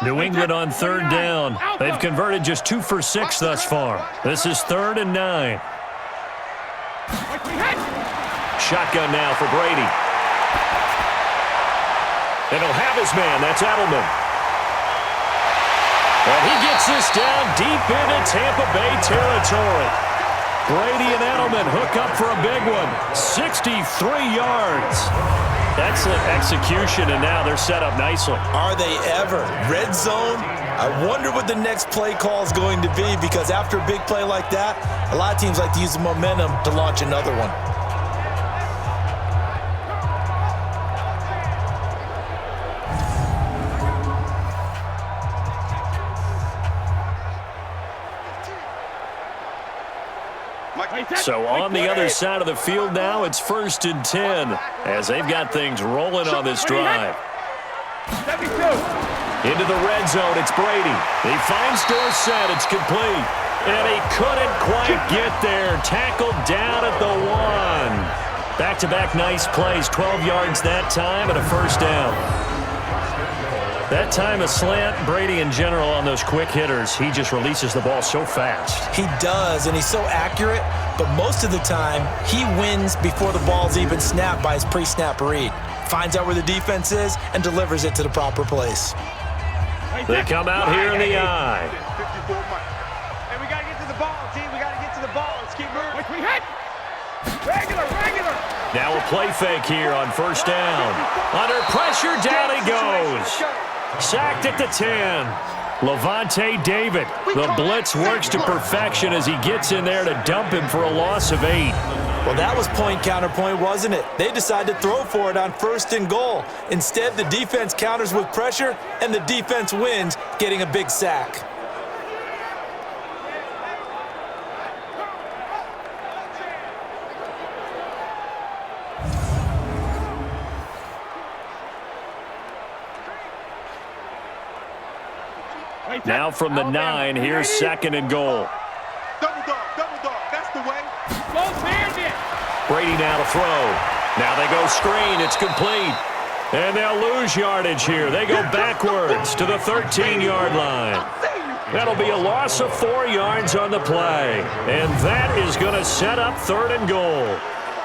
New England on 3rd down. They've converted just 2 for 6 thus far. This is 3rd and 9. Shotgun now for Brady. And he'll have his man. That's Edelman. And he gets this down deep into Tampa Bay territory. Brady and Edelman hook up for a big one. 63 yards. Excellent execution, and now they're set up nicely. Are they ever? Red zone? I wonder what the next play call is going to be, because after a big play like that, a lot of teams like to use the momentum to launch another one. So on the other side of the field now, it's 1st and 10 as they've got things rolling on this drive. Into the red zone, it's Brady. He finds Dorsett, it's complete. And he couldn't quite get there. Tackled down at the 1. Back-to-back nice plays, 12 yards that time and a 1st down. That time a slant. Brady in general on those quick hitters, he just releases the ball so fast. He does, and he's so accurate, but most of the time he wins before the ball's even snapped by his pre-snap read. Finds out where the defense is and delivers it to the proper place. They come out here in the eye. Hey, we got to get to the ball, team. We got to get to the ball. Let's keep moving. Regular. Now a play fake here on 1st down. Under pressure, down he goes. Sacked at the 10. Levante David. The blitz works to perfection as he gets in there to dump him for a loss of 8. Well, that was point counterpoint, wasn't it? They decided to throw for it on 1st and goal. Instead, the defense counters with pressure, and the defense wins, getting a big sack. Now from the 9, here's 2nd and goal. Double dog, that's the way. Brady now to throw. Now they go screen. It's complete. And they'll lose yardage here. They go backwards to the 13-yard line. That'll be a loss of 4 yards on the play. And that is going to set up 3rd and goal.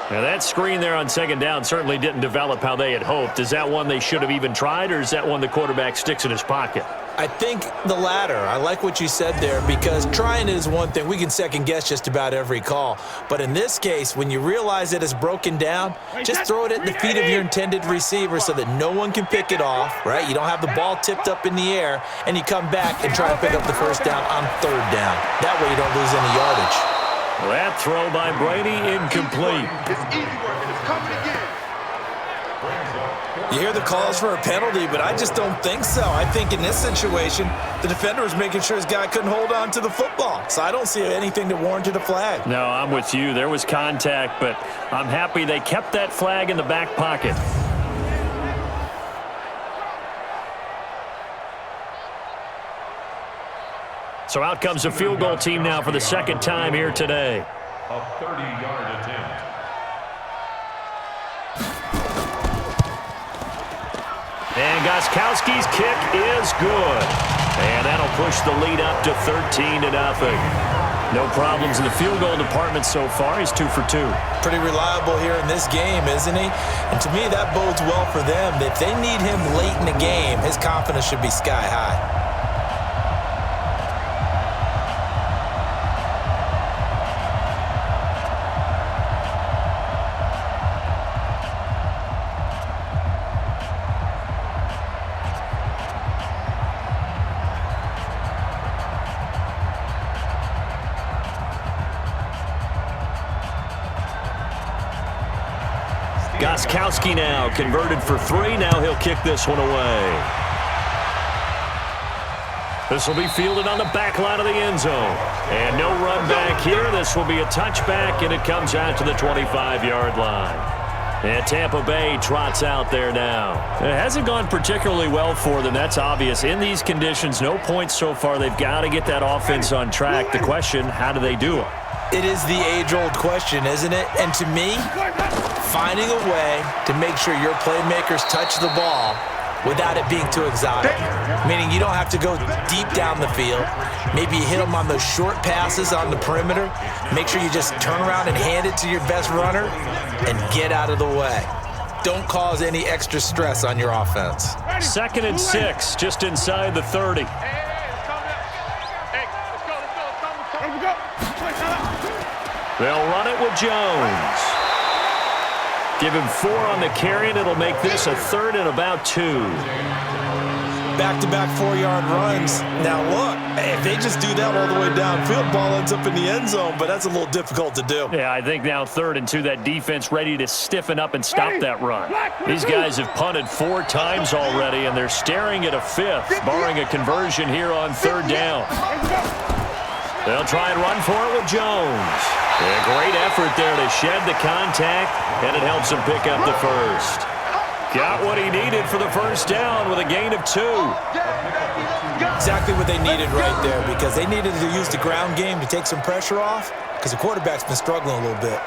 Now that screen there on 2nd down certainly didn't develop how they had hoped. Is that one they should have even tried, or is that one the quarterback sticks in his pocket? I think the latter. I like what you said there, because trying it is one thing. We can second-guess just about every call. But in this case, when you realize that it's broken down, just throw it at the feet of your intended receiver so that no one can pick it off, right? You don't have the ball tipped up in the air, and you come back and try to pick up the 1st down on 3rd down. That way you don't lose any yardage. That throw by Brady incomplete. It's easy work, and it's coming again. You hear the calls for a penalty, but I just don't think so. I think in this situation, the defender was making sure his guy couldn't hold on to the football. So I don't see anything that warranted a flag. No, I'm with you. There was contact, but I'm happy they kept that flag in the back pocket. So out comes a field goal team now for the 2nd time here today. A 30-yard attempt. And Gostkowski's kick is good. And that'll push the lead up to 13-0. No problems in the field goal department so far. He's 2 for 2. Pretty reliable here in this game, isn't he? And to me, that bodes well for them. If they need him late in the game, his confidence should be sky high. Gostkowski now converted for 3. Now he'll kick this one away. This will be fielded on the back line of the end zone. And no run back here. This will be a touchback, and it comes out to the 25-yard line. And Tampa Bay trots out there now. It hasn't gone particularly well for them. That's obvious. In these conditions, no points so far. They've got to get that offense on track. The question, how do they do it? It is the age-old question, isn't it? And to me, finding a way to make sure your playmakers touch the ball without it being too exotic. Meaning you don't have to go deep down the field. Maybe you hit them on those short passes on the perimeter. Make sure you just turn around and hand it to your best runner and get out of the way. Don't cause any extra stress on your offense. 2nd and 6, just inside the 30. They'll run it with Jones. Give him 4 on the carry, and it'll make this a 3rd and about 2. Back-to-back 4-yard runs. Now look, if they just do that all the way downfield, ball ends up in the end zone, but that's a little difficult to do. Yeah, I think now 3rd and 2, that defense ready to stiffen up and stop that run. These guys have punted 4 times already, and they're staring at a 5th, barring a conversion here on 3rd down. They'll try and run for it with Jones. A great effort there to shed the contact, and it helps him pick up the 1st. Got what he needed for the 1st down with a gain of 2. Exactly what they needed right there, because they needed to use the ground game to take some pressure off, because the quarterback's been struggling a little bit.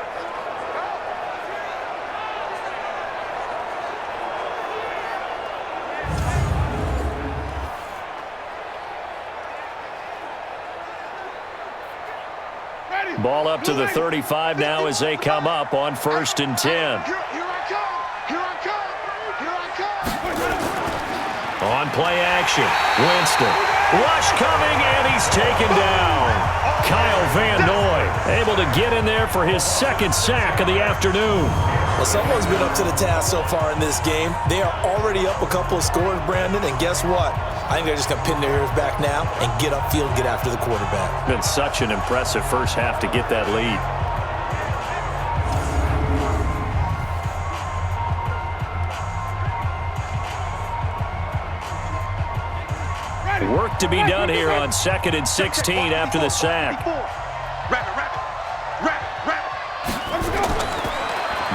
Ball up to the 35 now as they come up on 1st and 10. On play action, Winston. Rush coming, and he's taken down. Kyle Van Noy able to get in there for his 2nd sack of the afternoon. Well, someone's been up to the task so far in this game. They are already up a couple of scores, Brandon, and guess what? I think they're just going to pin their ears back now and get upfield and get after the quarterback. Been such an impressive first half to get that lead. to be done here on 2nd and 16 after the sack.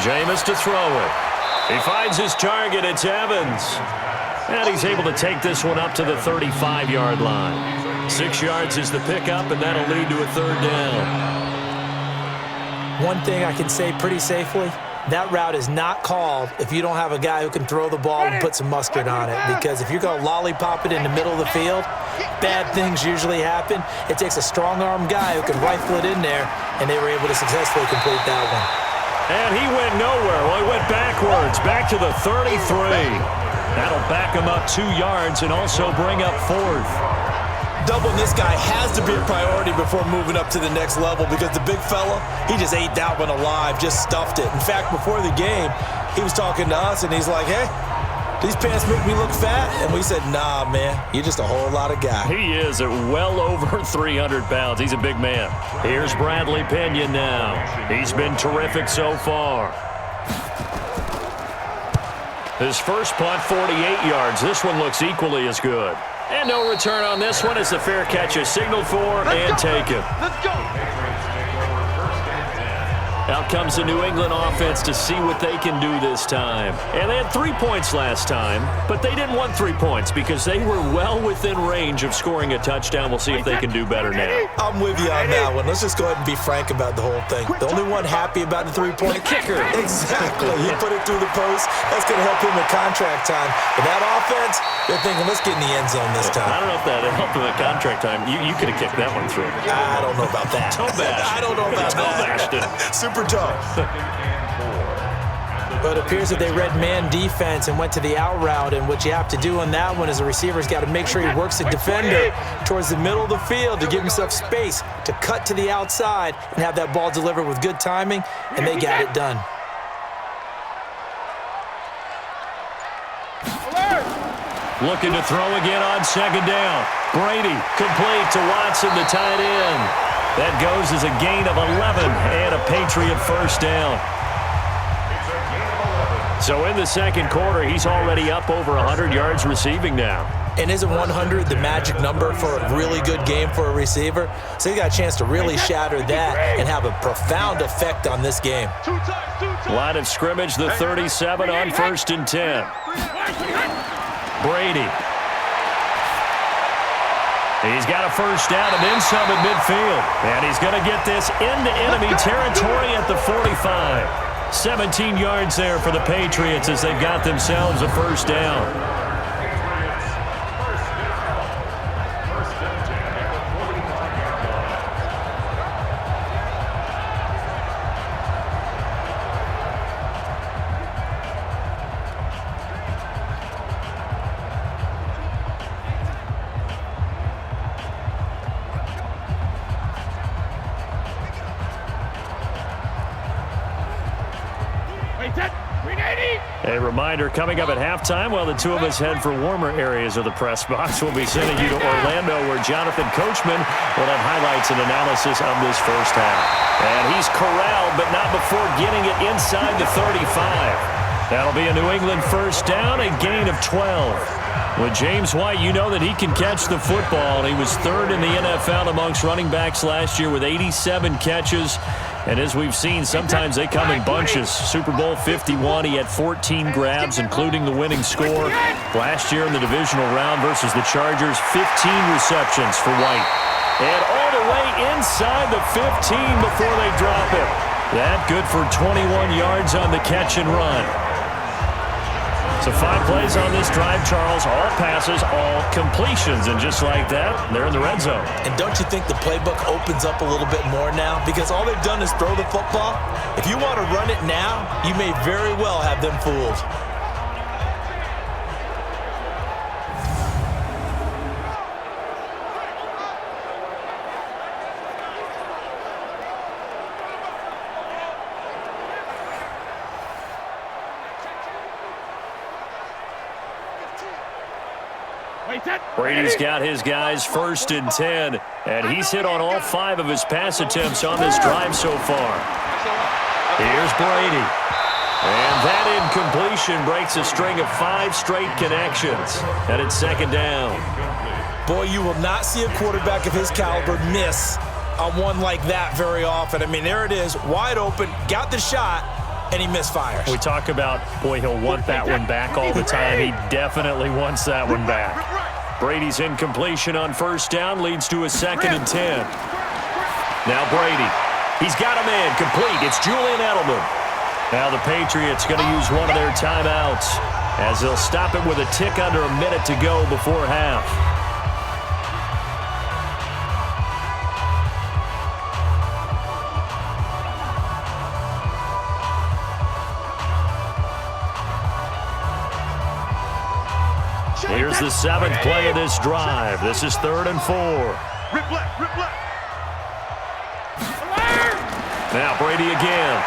Jameis to throw it. He finds his target. It's Evans. And he's able to take this one up to the 35-yard line. 6 yards is the pickup, and that'll lead to a 3rd down. One thing I can say pretty safely, that route is not called if you don't have a guy who can throw the ball and put some mustard on it. Because if you're going to lollipop it in the middle of the field, bad things usually happen. It takes a strong-arm guy who can rifle it in there, and they were able to successfully complete that one. And he went nowhere. Well, he went backwards, back to the 33. That'll back him up 2 yards and also bring up 4th. Doubling this guy has to be a priority before moving up to the next level because the big fella, he just ate that one alive, just stuffed it. In fact, before the game, he was talking to us, and he's like, hey, these pants make me look fat. And we said, nah, man, you're just a whole lot of guy. He is at well over 300 pounds. He's a big man. Here's Bradley Pinion now. He's been terrific so far. His first punt, 48 yards. This one looks equally as good. And no return on this one as the fair catch is signaled for and taken. Let's go. Out comes the New England offense to see what they can do this time. And they had 3 points last time, but they didn't want 3 points because they were well within range of scoring a touchdown. We'll see if they can do better now. I'm with you on that one. Let's just go ahead and be frank about the whole thing. The only one happy about the 3-point kicker. Exactly. He put it through the post. That's going to help him with contract time. But that offense, they're thinking, let's get in the end zone this time. I don't know if that helped him at contract time. You could have kicked that one through. I don't know about that. Toe bash. I don't know about that. Super tough. But it appears that they read man defense and went to the out route, and what you have to do on that one is the receiver's got to make sure he works the defender towards the middle of the field to give himself space to cut to the outside and have that ball delivered with good timing, and they got it done. Looking to throw again on 2nd down. Brady complete to Watson, the tight end. That goes as a gain of 11 and a Patriot 1st down. So in the 2nd quarter, he's already up over 100 yards receiving now. And isn't 100 the magic number for a really good game for a receiver? So he got a chance to really shatter that and have a profound effect on this game. Line of scrimmage, the 37 on 1st and 10. Brady. He's got a 1st down and then some at midfield. And he's going to get this into enemy territory at the 45. 17 yards there for the Patriots as they've got themselves a 1st down. A reminder coming up at halftime while the two of us head for warmer areas of the press box. We'll be sending you to Orlando where Jonathan Coachman will have highlights and analysis of this 1st half. And he's corralled, but not before getting it inside the 35. That'll be a New England 1st down, a gain of 12. With James White, you know that he can catch the football. He was 3rd in the NFL amongst running backs last year with 87 catches. And as we've seen, sometimes they come in bunches. Super Bowl 51, he had 14 grabs, including the winning score. Last year in the divisional round versus the Chargers, 15 receptions for White. And all the way inside the 15 before they drop it. That good for 21 yards on the catch and run. So 5 plays on this drive, Charles. All passes, all completions. And just like that, they're in the red zone. And don't you think the playbook opens up a little bit more now? Because all they've done is throw the football. If you want to run it now, you may very well have them fooled. Brady's got his guys 1st and 10, and he's hit on all 5 of his pass attempts on this drive so far. Here's Brady. And that incompletion breaks a string of 5 straight connections. And it's 2nd down. Boy, you will not see a quarterback of his caliber miss on one like that very often. I mean, there it is, wide open, got the shot, and he misfires. We talk about, boy, he'll want that one back all the time. He definitely wants that one back. Brady's incompletion on first down leads to a 2nd and 10. Now Brady. He's got a man complete. It's Julian Edelman. Now the Patriots going to use one of their timeouts as they'll stop it with a tick under a minute to go before half. Here's the 7th play of this drive. This is 3rd and 4. Rip left, rip left. Now Brady again.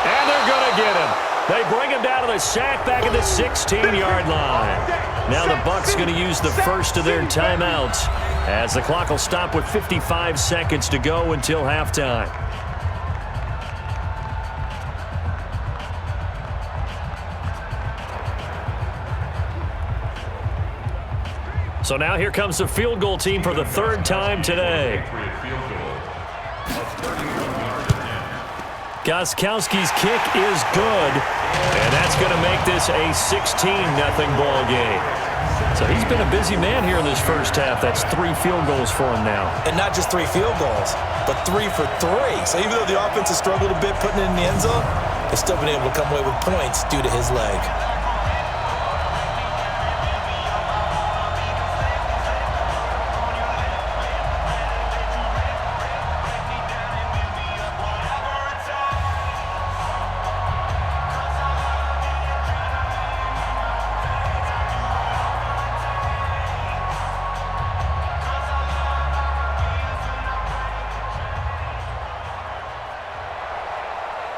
And they're going to get him. They bring him down to the sack back at the 16-yard line. Now the Bucs going to use the first of their timeouts as the clock will stop with 55 seconds to go until halftime. So now here comes the field goal team for the 3rd time today. Gostkowski's kick is good, and that's going to make this a 16-0 ball game. So he's been a busy man here in this first half. That's 3 field goals for him now. And not just 3 field goals, but 3 for 3. So even though the offense has struggled a bit putting it in the end zone, they've still been able to come away with points due to his leg.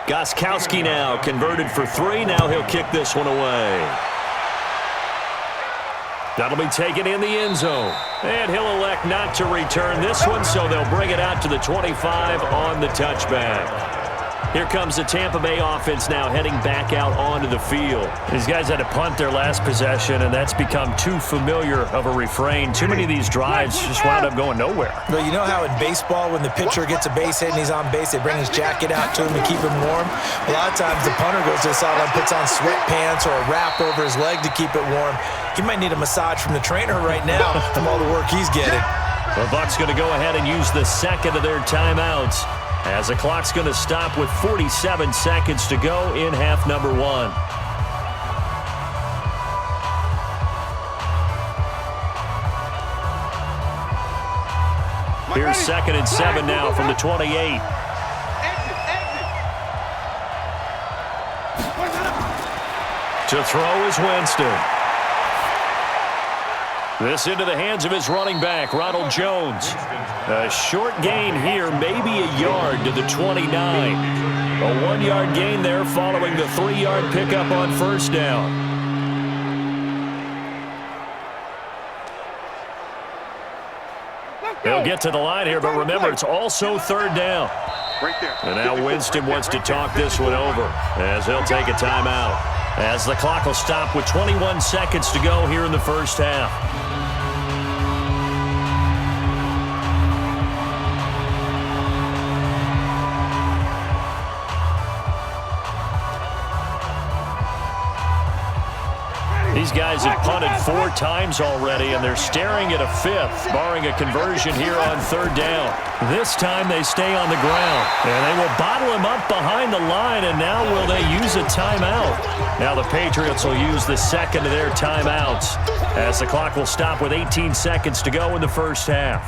Gostkowski now converted for 3. Now he'll kick this one away. That'll be taken in the end zone. And he'll elect not to return this one, so they'll bring it out to the 25 on the touchback. Here comes the Tampa Bay offense now heading back out onto the field. These guys had to punt their last possession, and that's become too familiar of a refrain. Too many of these drives just wound up going nowhere. Well, you know how in baseball when the pitcher gets a base hit and he's on base, they bring his jacket out to him to keep him warm? A lot of times the punter goes to the sideline, puts on sweatpants or a wrap over his leg to keep it warm. He might need a massage from the trainer right now from all the work he's getting. The Bucs going to go ahead and use the 2nd of their timeouts as the clock's going to stop with 47 seconds to go in half number 1. Here's 2nd and 7 now from the 28. To throw is Winston. This into the hands of his running back, Ronald Jones. A short gain here, maybe a yard to the 29. A 1-yard gain there following the 3-yard pickup on first down. They'll get to the line here, but remember, it's also 3rd down. And now Winston wants to talk this one over as he'll take a timeout. As the clock will stop with 21 seconds to go here in the first half. These guys have punted 4 times already, and they're staring at a 5th, barring a conversion here on 3rd down. This time they stay on the ground, and they will bottle him up behind the line, and now will they use a timeout? Now the Patriots will use the 2nd of their timeouts as the clock will stop with 18 seconds to go in the first half.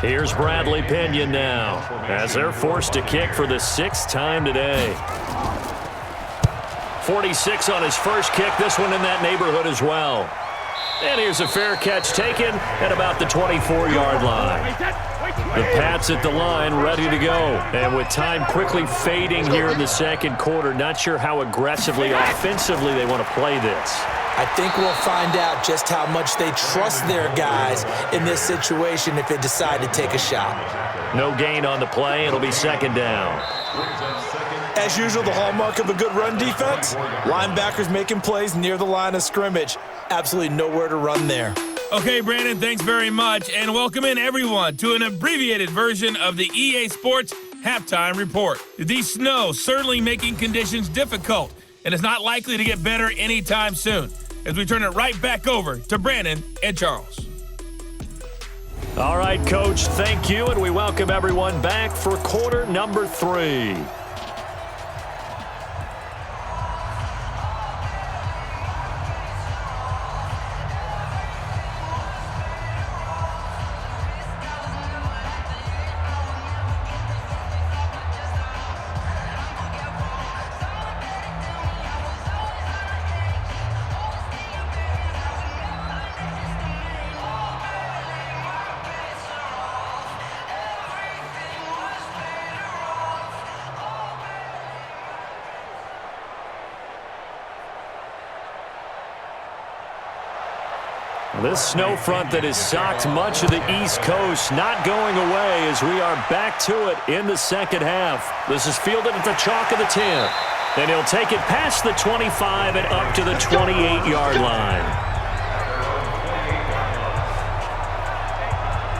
Here's Bradley Pinion now as they're forced to kick for the 6th time today. 46 on his first kick, this one in that neighborhood as well. And here's a fair catch taken at about the 24-yard line. The Pats at the line ready to go. And with time quickly fading here in the second quarter, not sure how aggressively, offensively they want to play this. I think we'll find out just how much they trust their guys in this situation if they decide to take a shot. No gain on the play. It'll be second down. As usual, the hallmark of a good run defense, linebackers making plays near the line of scrimmage. Absolutely nowhere to run there. Okay, Brandon, thanks very much, and welcome in everyone to an abbreviated version of the EA Sports Halftime Report. The snow certainly making conditions difficult, and it's not likely to get better anytime soon, as we turn it right back over to Brandon and Charles. All right, Coach, thank you, and we welcome everyone back for quarter number 3. This snow front that has socked much of the East Coast not going away as we are back to it in the second half. This is fielded at the chalk of the 10. And he'll take it past the 25 and up to the 28-yard line.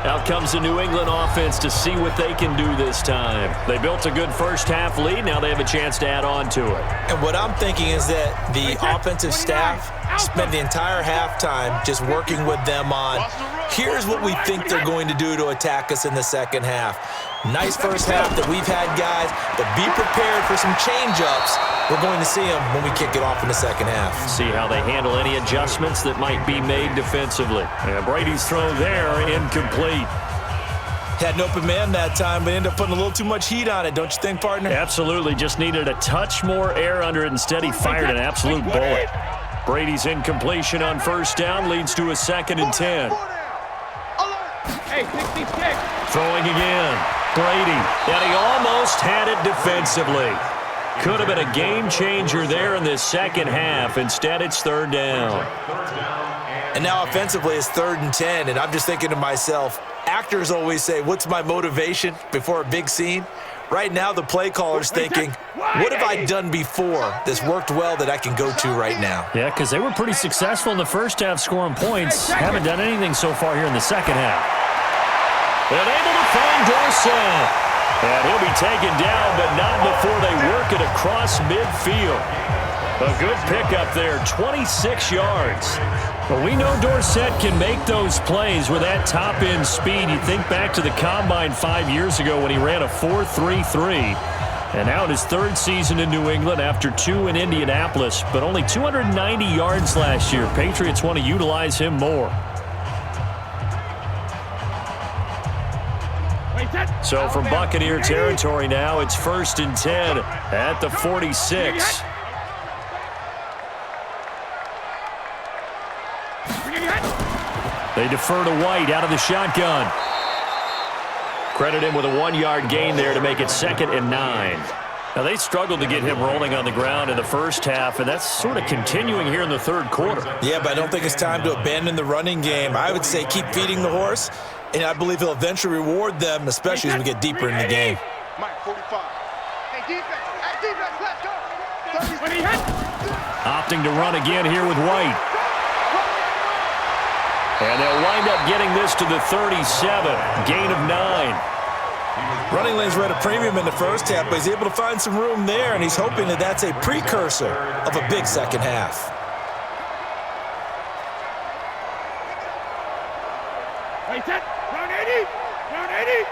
Out comes the New England offense to see what they can do this time. They built a good first-half lead. Now they have a chance to add on to it. And what I'm thinking is that the offensive staff spent the entire halftime just working with them on, here's what we think they're going to do to attack us in the second half. Nice first half that we've had, guys, but be prepared for some change-ups. We're going to see them when we kick it off in the second half. See how they handle any adjustments that might be made defensively. And Brady's throw there, incomplete. Had an open man that time, but ended up putting a little too much heat on it, don't you think, partner? Absolutely. Just needed a touch more air under it. Instead, he fired an absolute bullet. Brady's incompletion on first down leads to a 2nd and 10. Hey, 66. Throwing again. Brady. And he almost had it defensively. Could have been a game changer there in this second half. Instead, it's 3rd down. And now offensively, it's 3rd and 10. And I'm just thinking to myself, actors always say, what's my motivation before a big scene? Right now, the play caller's thinking, what have I done before that's worked well that I can go to right now? Yeah, because they were pretty successful in the first half scoring points. Haven't done anything so far here in the second half. And able to find Dorsett. And he'll be taken down, but not before they work it across midfield. A good pickup there, 26 yards. But we know Dorsett can make those plays with that top-end speed. You think back to the Combine 5 years ago when he ran a 4.33. And now in his 3rd season in New England after 2 in Indianapolis, but only 290 yards last year. Patriots want to utilize him more. So from Buccaneer territory now, it's 1st and 10 at the 46. They defer to White out of the shotgun. Credit him with a 1-yard gain there to make it 2nd and 9. Now, they struggled to get him rolling on the ground in the first half, and that's sort of continuing here in the 3rd quarter. Yeah, but I don't think it's time to abandon the running game. I would say keep feeding the horse, and I believe he'll eventually reward them, especially as we get deeper in the game. Mike, 45. Hey, defense, let's go. Opting to run again here with White. And they'll wind up getting this to the 37, gain of 9. Running lanes were at a premium in the first half, but he's able to find some room there, and he's hoping that that's a precursor of a big second half. Wait, that. Round 80. Round 80.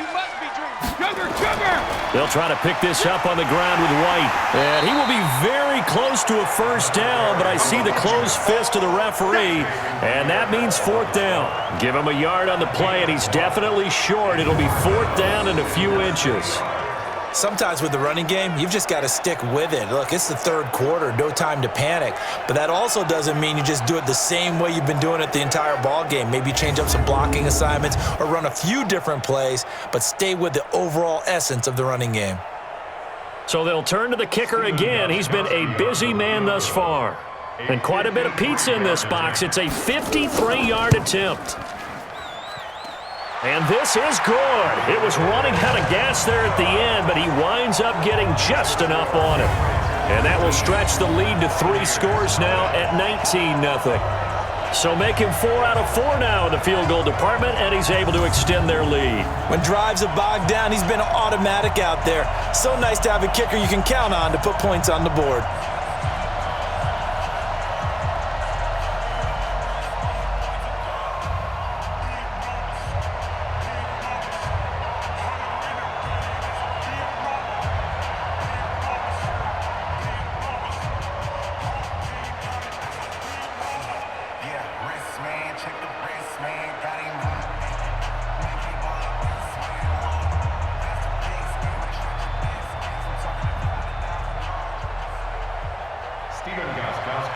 You must be dreaming. Sugar. They'll try to pick this up on the ground with White. And he will be very close to a first down, but I see the closed fist of the referee, and that means 4th down. Give him a yard on the play, and he's definitely short. It'll be 4th down and a few inches. Sometimes with the running game, you've just got to stick with it. Look, it's the 3rd quarter, no time to panic. But that also doesn't mean you just do it the same way you've been doing it the entire ball game. Maybe change up some blocking assignments or run a few different plays, but stay with the overall essence of the running game. So they'll turn to the kicker again. He's been a busy man thus far. And quite a bit of pizza in this box. It's a 53-yard attempt. And this is good. It was running out of gas there at the end, but he winds up getting just enough on it. And that will stretch the lead to 3 scores now at 19-0. So making 4 out of 4 now in the field goal department, and he's able to extend their lead. When drives have bogged down, he's been automatic out there. So nice to have a kicker you can count on to put points on the board.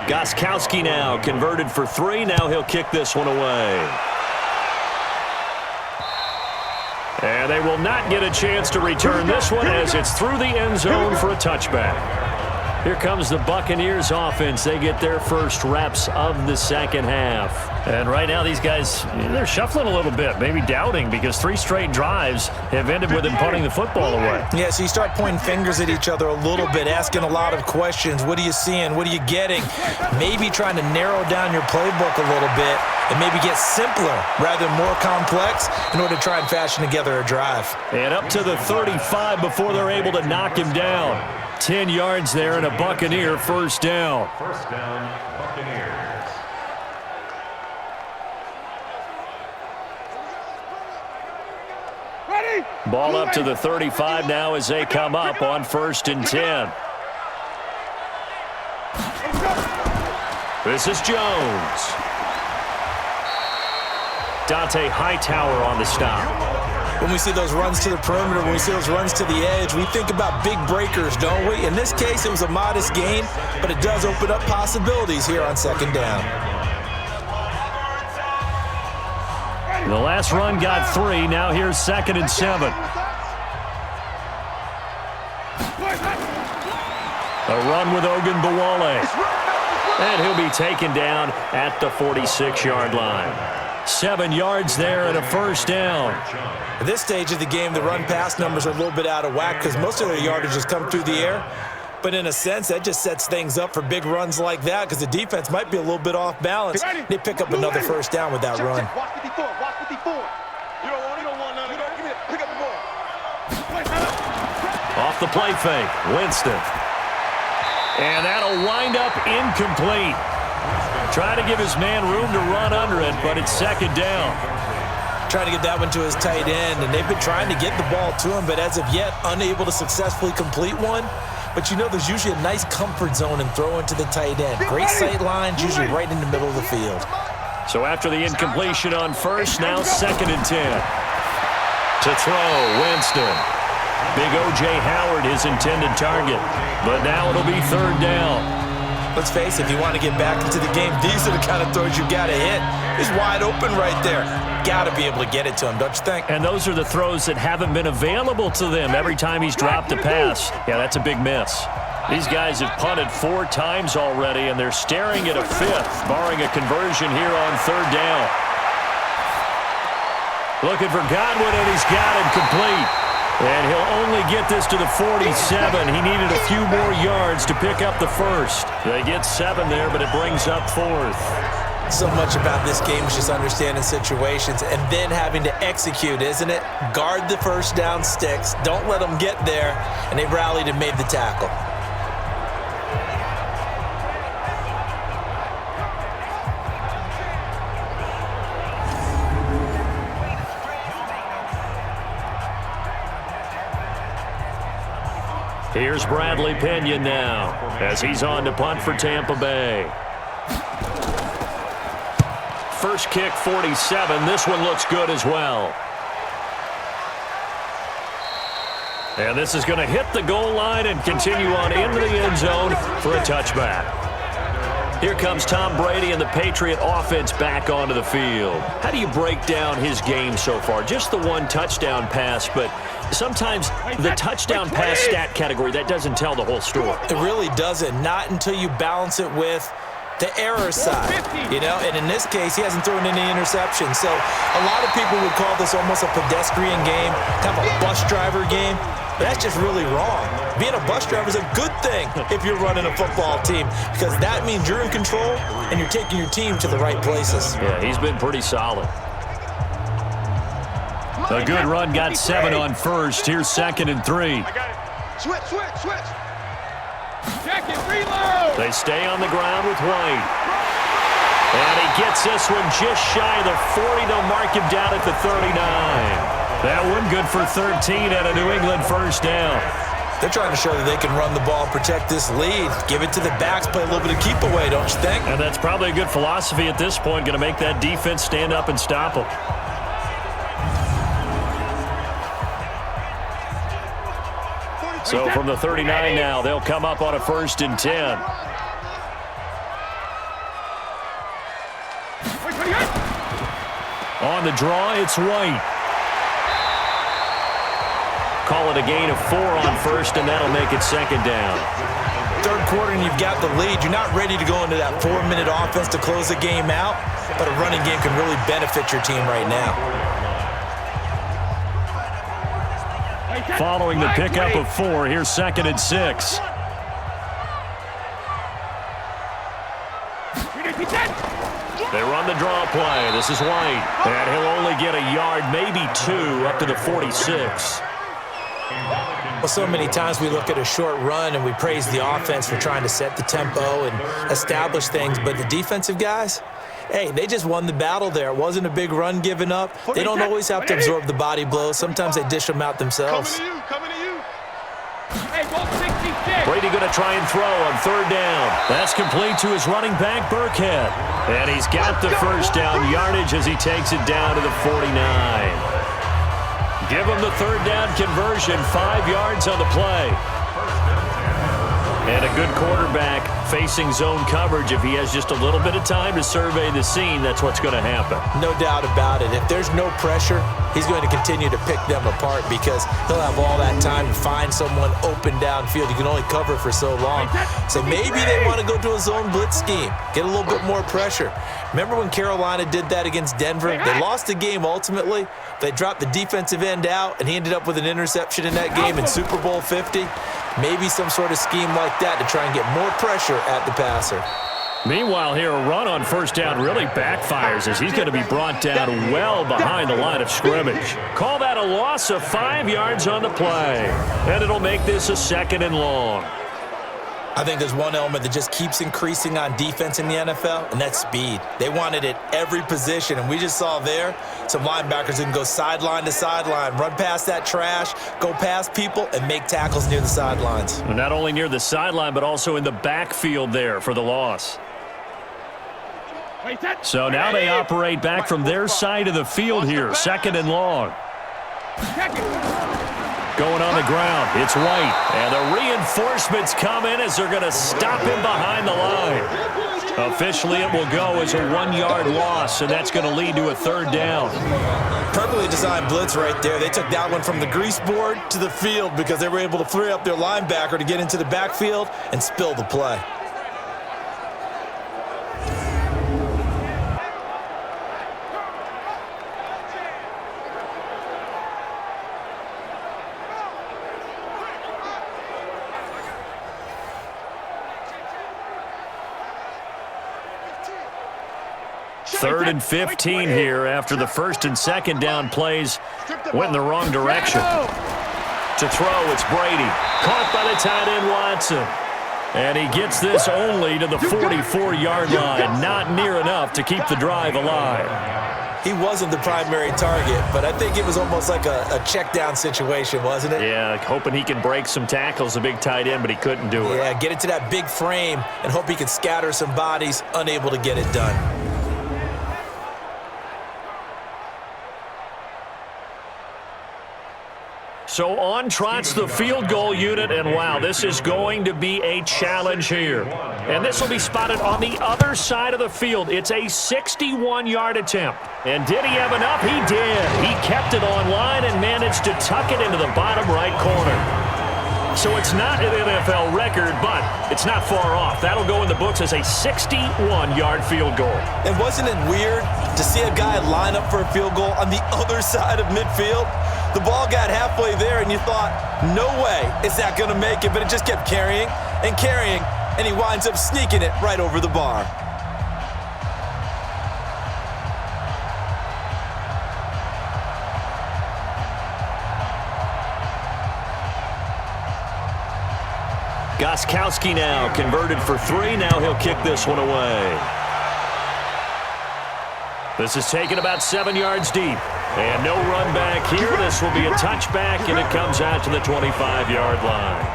Gostkowski now converted for 3. Now he'll kick this one away. And they will not get a chance to return this one as it's through the end zone for a touchback. Here comes the Buccaneers offense. They get their first reps of the second half. And right now these guys, they're shuffling a little bit, maybe doubting, because 3 straight drives have ended with them punting the football away. Yeah, so you start pointing fingers at each other a little bit, asking a lot of questions. What are you seeing? What are you getting? Maybe trying to narrow down your playbook a little bit and maybe get simpler rather than more complex in order to try and fashion together a drive. And up to the 35 before they're able to knock him down. 10 yards there and a Buccaneer first down. First down, Buccaneers. Ready? Ball up to the 35 now as they come up on 1st and 10. This is Jones. Dante Hightower on the stop. When we see those runs to the perimeter, when we see those runs to the edge, we think about big breakers, don't we? In this case, it was a modest gain, but it does open up possibilities here on 2nd down. The last run got 3. Now here's 2nd and 7. A run with Ogunbowale. And he'll be taken down at the 46-yard line. 7 yards there and a first down. At this stage of the game, the run-pass numbers are a little bit out of whack because most of their yardage has come through the air. But in a sense, that just sets things up for big runs like that because the defense might be a little bit off balance. They pick up another first down with that run. Watch 54. Watch 54. You don't want none of that. Give me it. Pick up the ball. Off the play fake, Winston. And that'll wind up incomplete. Trying to give his man room to run under it, but it's 2nd down. Trying to get that one to his tight end, and they've been trying to get the ball to him, but as of yet, unable to successfully complete one. But you know there's usually a nice comfort zone in throwing to the tight end. Great sight lines, usually right in the middle of the field. So after the incompletion on 1st, now 2nd and 10. To throw, Winston. Big O.J. Howard, his intended target. But now it'll be 3rd down. Let's face it, if you want to get back into the game, these are the kind of throws you got to hit. He's wide open right there. Got to be able to get it to him, don't you think? And those are the throws that haven't been available to them every time he's dropped a pass. Yeah, that's a big miss. These guys have punted 4 times already, and they're staring at a 5th, barring a conversion here on 3rd down. Looking for Godwin, and he's got him complete. And he'll only get this to the 47. He needed a few more yards to pick up the first. They get 7 there, but it brings up 4th. So much about this game is just understanding situations and then having to execute, isn't it? Guard the first down sticks. Don't let them get there. And they rallied and made the tackle. Here's Bradley Pinion now as he's on to punt for Tampa Bay. First kick, 47. This one looks good as well. And this is going to hit the goal line and continue on into the end zone for a touchback. Here comes Tom Brady and the Patriot offense back onto the field. How do you break down his game so far? Just the one touchdown pass, but sometimes the touchdown pass stat category, that doesn't tell the whole story. It really doesn't. Not until you balance it with the error side, and in this case, he hasn't thrown any interceptions. So a lot of people would call this almost a pedestrian game, kind of a bus driver game, but that's just really wrong. Being a bus driver is a good thing if you're running a football team, because that means you're in control and you're taking your team to the right places. Yeah, he's been pretty solid. A good run got 7 on first. Here's 2nd and 3. I got it. Switch. Check it, reload. They stay on the ground with White. And he gets this one just shy of the 40. They'll mark him down at the 39. That one good for 13 and a New England first down. They're trying to show that they can run the ball and protect this lead. Give it to the backs, play a little bit of keep away, don't you think? And that's probably a good philosophy at this point. Going to make that defense stand up and stop them. So from the 39 now, they'll come up on a 1st and 10. On the draw, it's White. Call it a gain of 4 on first, and that'll make it 2nd down. Third quarter and you've got the lead. You're not ready to go into that 4-minute offense to close the game out, but a running game can really benefit your team right now. Following the pickup of 4, here's 2nd and 6. They run the draw play. This is White. And he'll only get a yard, maybe 2, up to the 46. Well, so many times we look at a short run and we praise the offense for trying to set the tempo and establish things, but the defensive guys, hey, they just won the battle there. It wasn't a big run given up. They don't always have to absorb the body blows. Sometimes they dish them out themselves. Coming to you. Hey, ball 66. Brady going to try and throw on 3rd down. That's complete to his running back, Burkhead. And he's got the first down yardage as he takes it down to the 49. Give him the 3rd down conversion, 5 yards on the play. And a good quarterback facing zone coverage. If he has just a little bit of time to survey the scene, that's what's going to happen. No doubt about it. If there's no pressure, he's going to continue to pick them apart because he'll have all that time to find someone open downfield. You can only cover for so long. So maybe they want to go to a zone blitz scheme, get a little bit more pressure. Remember when Carolina did that against Denver? They lost the game ultimately. They dropped the defensive end out, and he ended up with an interception in that game in Super Bowl 50. Maybe some sort of scheme like that to try and get more pressure at the passer. Meanwhile, here, a run on 1st down really backfires as he's going to be brought down well behind the line of scrimmage. Call that a loss of 5 yards on the play, and it'll make this a 2nd and long. I think there's one element that just keeps increasing on defense in the NFL, and that's speed. They want it at every position, and we just saw there some linebackers who can go sideline to sideline, run past that trash, go past people, and make tackles near the sidelines. Not only near the sideline, but also in the backfield there for the loss. So now they operate back from their side of the field here, 2nd and long. Going on the ground, it's White. And the reinforcements come in as they're going to stop him behind the line. Officially, it will go as a 1-yard loss, and that's going to lead to a 3rd down. Perfectly designed blitz right there. They took that one from the grease board to the field because they were able to free up their linebacker to get into the backfield and spill the play. Third and 15 here after the 1st and 2nd down plays went in the wrong direction. To throw, it's Brady. Caught by the tight end, Watson. And he gets this only to the 44-yard line. Not near enough to keep the drive alive. He wasn't the primary target, but I think it was almost like a check down situation, wasn't it? Yeah, hoping he can break some tackles, a big tight end, but he couldn't do it. Yeah, get it to that big frame and hope he can scatter some bodies, unable to get it done. So on trots the field goal unit, and wow, this is going to be a challenge here. And this will be spotted on the other side of the field. It's a 61-yard attempt. And did he have enough? He did. He kept it on line and managed to tuck it into the bottom right corner. So it's not an NFL record, but it's not far off. That'll go in the books as a 61-yard field goal. And wasn't it weird to see a guy line up for a field goal on the other side of midfield? The ball got halfway there, and you thought, no way is that going to make it, but it just kept carrying, and he winds up sneaking it right over the bar. Gostkowski now converted for 3. Now he'll kick this one away. This is taken about 7 yards deep. And no run back here. This will be a touchback, and it comes out to the 25-yard line.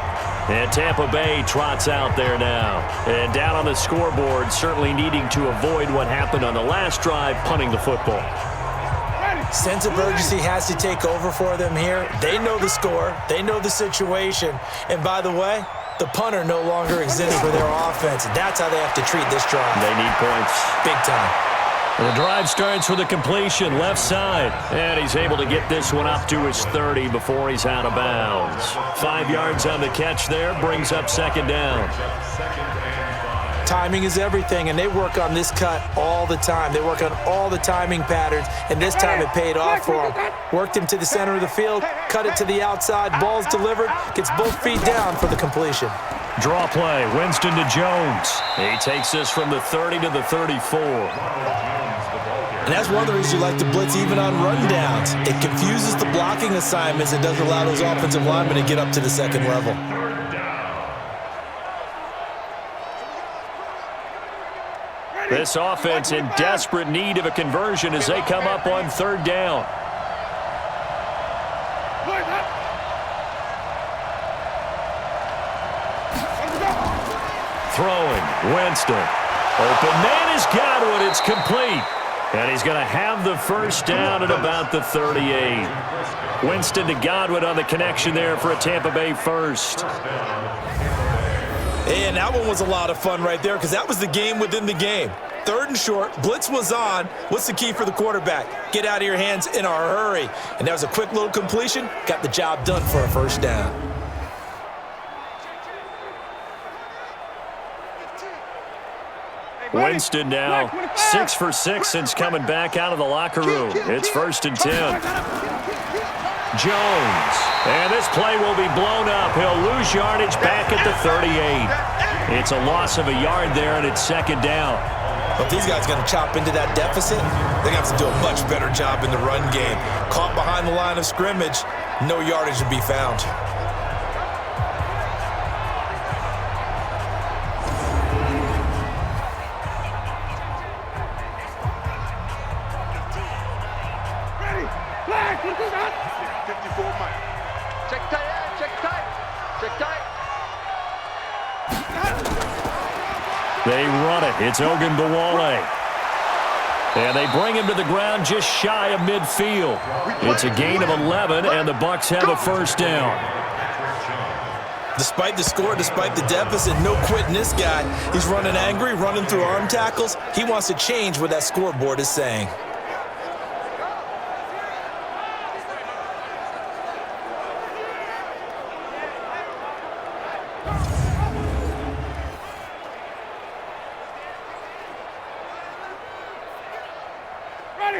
And Tampa Bay trots out there now. And down on the scoreboard, certainly needing to avoid what happened on the last drive, punting the football. Sense of urgency has to take over for them here. They know the score. They know the situation. And by the way, the punter no longer exists for their offense. That's how they have to treat this drive. They need points. Big time. The drive starts with a completion, left side. And he's able to get this one up to his 30 before he's out of bounds. 5 yards on the catch there, brings up second down. Timing is everything, and they work on this cut all the time. They work on all the timing patterns, and this time it paid off for him. Worked him to the center of the field, cut it to the outside, ball's delivered, gets both feet down for the completion. Draw play, Winston to Jones. He takes this from the 30 to the 34. And that's one of the reasons you like to blitz even on rundowns. It confuses the blocking assignments and doesn't allow those offensive linemen to get up to the second level. This offense in desperate need of a conversion as they come up on third down. Throwing, Winston. Open man is Godwin. It's complete. And he's going to have the first down at about the 38. Winston to Godwin on the connection there for a Tampa Bay first. And that one was a lot of fun right there because that was the game within the game. Third and short, blitz was on. What's the key for the quarterback? Get out of your hands in a hurry. And that was a quick little completion. Got the job done for a first down. Winston now 6 for 6 since coming back out of the locker room. It's 1st and 10. Jones. And this play will be blown up. He'll lose yardage back at the 38. It's a loss of a yard there, and it's second down. But these guys going to chop into that deficit. They're going to have to do a much better job in the run game. Caught behind the line of scrimmage, no yardage to be found. They run it. It's Ogunbowale. And they bring him to the ground just shy of midfield. It's a gain of 11, and the Bucs have a first down. Despite the score, despite the deficit, no quitting this guy. He's running angry, running through arm tackles. He wants to change what that scoreboard is saying.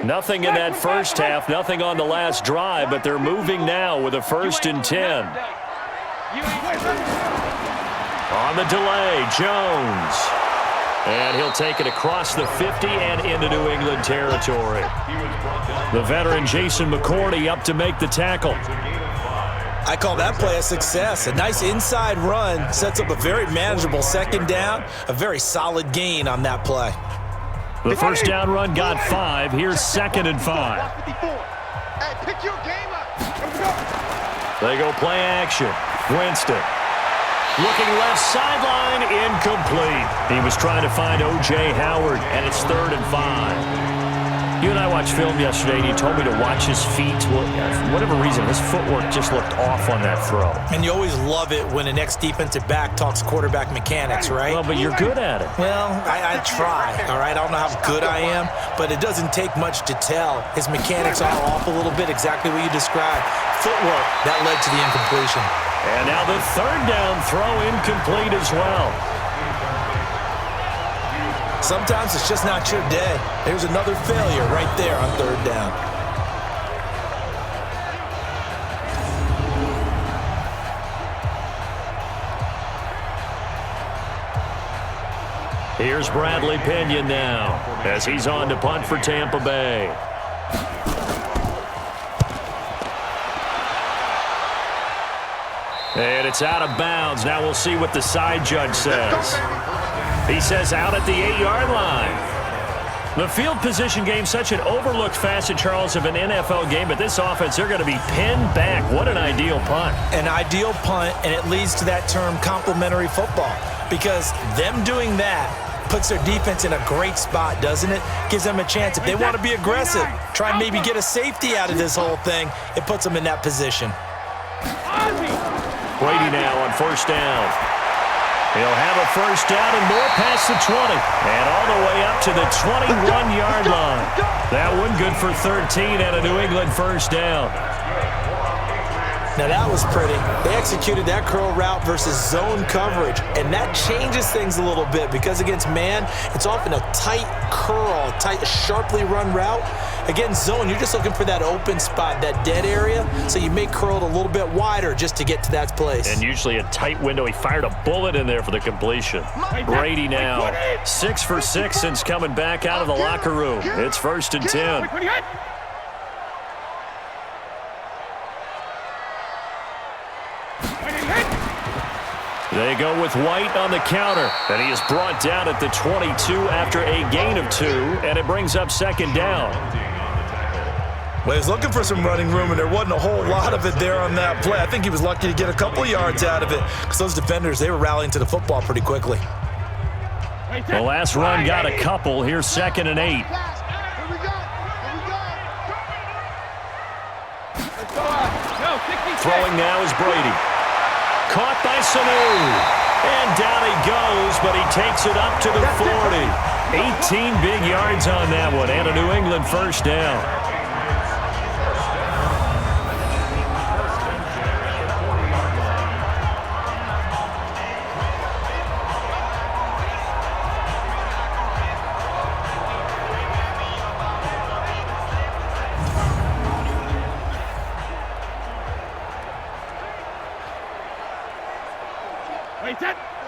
Nothing in that first half, nothing on the last drive, but they're moving now with a 1st and 10. On the delay, Jones. And he'll take it across the 50 and into New England territory. The veteran Jason McCourty up to make the tackle. I call that play a success. A nice inside run sets up a very manageable second down, a very solid gain on that play. The first down run got 5. Here's 2nd and 5. They go play action. Winston. Looking left sideline, incomplete. He was trying to find O.J. Howard, and it's 3rd and 5. You and I watched film yesterday, and you told me to watch his feet. Well, for whatever reason, his footwork just looked off on that throw. And you always love it when an ex-defensive back talks quarterback mechanics, right? Well, but you're good at it. Well, I try, all right? I don't know how good I am, but it doesn't take much to tell. His mechanics are off a little bit, exactly what you described. Footwork, that led to the incompletion. And now the third down throw incomplete as well. Sometimes it's just not your day. There's another failure right there on third down. Here's Bradley Pinion now as he's on to punt for Tampa Bay. And it's out of bounds. Now we'll see what the side judge says. He says out at the 8-yard line. The field position game, such an overlooked facet, Charles, of an NFL game, but this offense, they're going to be pinned back. What an ideal punt. An ideal punt, and it leads to that term complementary football, because them doing that puts their defense in a great spot, doesn't it? Gives them a chance. If they want to be aggressive, try and maybe get a safety out of this whole thing, it puts them in that position. Brady now on first down. He'll have a first down and more past the 20. And all the way up to the 21-yard line. That one good for 13 and a New England first down. Now that was pretty. They executed that curl route versus zone coverage, and that changes things a little bit because against man, it's often a tight curl, tight, sharply run route. Against zone, you're just looking for that open spot, that dead area, so you may curl it a little bit wider just to get to that place. And usually a tight window. He fired a bullet in there for the completion. Brady now 6 for 6 since coming back out of the locker room. It's 1st and 10. They go with White on the counter, and he is brought down at the 22 after a gain of 2, and it brings up 2nd down. Well, he was looking for some running room, and there wasn't a whole lot of it there on that play. I think he was lucky to get a couple yards out of it because those defenders, they were rallying to the football pretty quickly. The last run got a couple. Here's 2nd and 8. Throwing now is Brady. Caught by Sanu. And down he goes, but he takes it up to the 40. 18 big yards on that one, and a New England first down.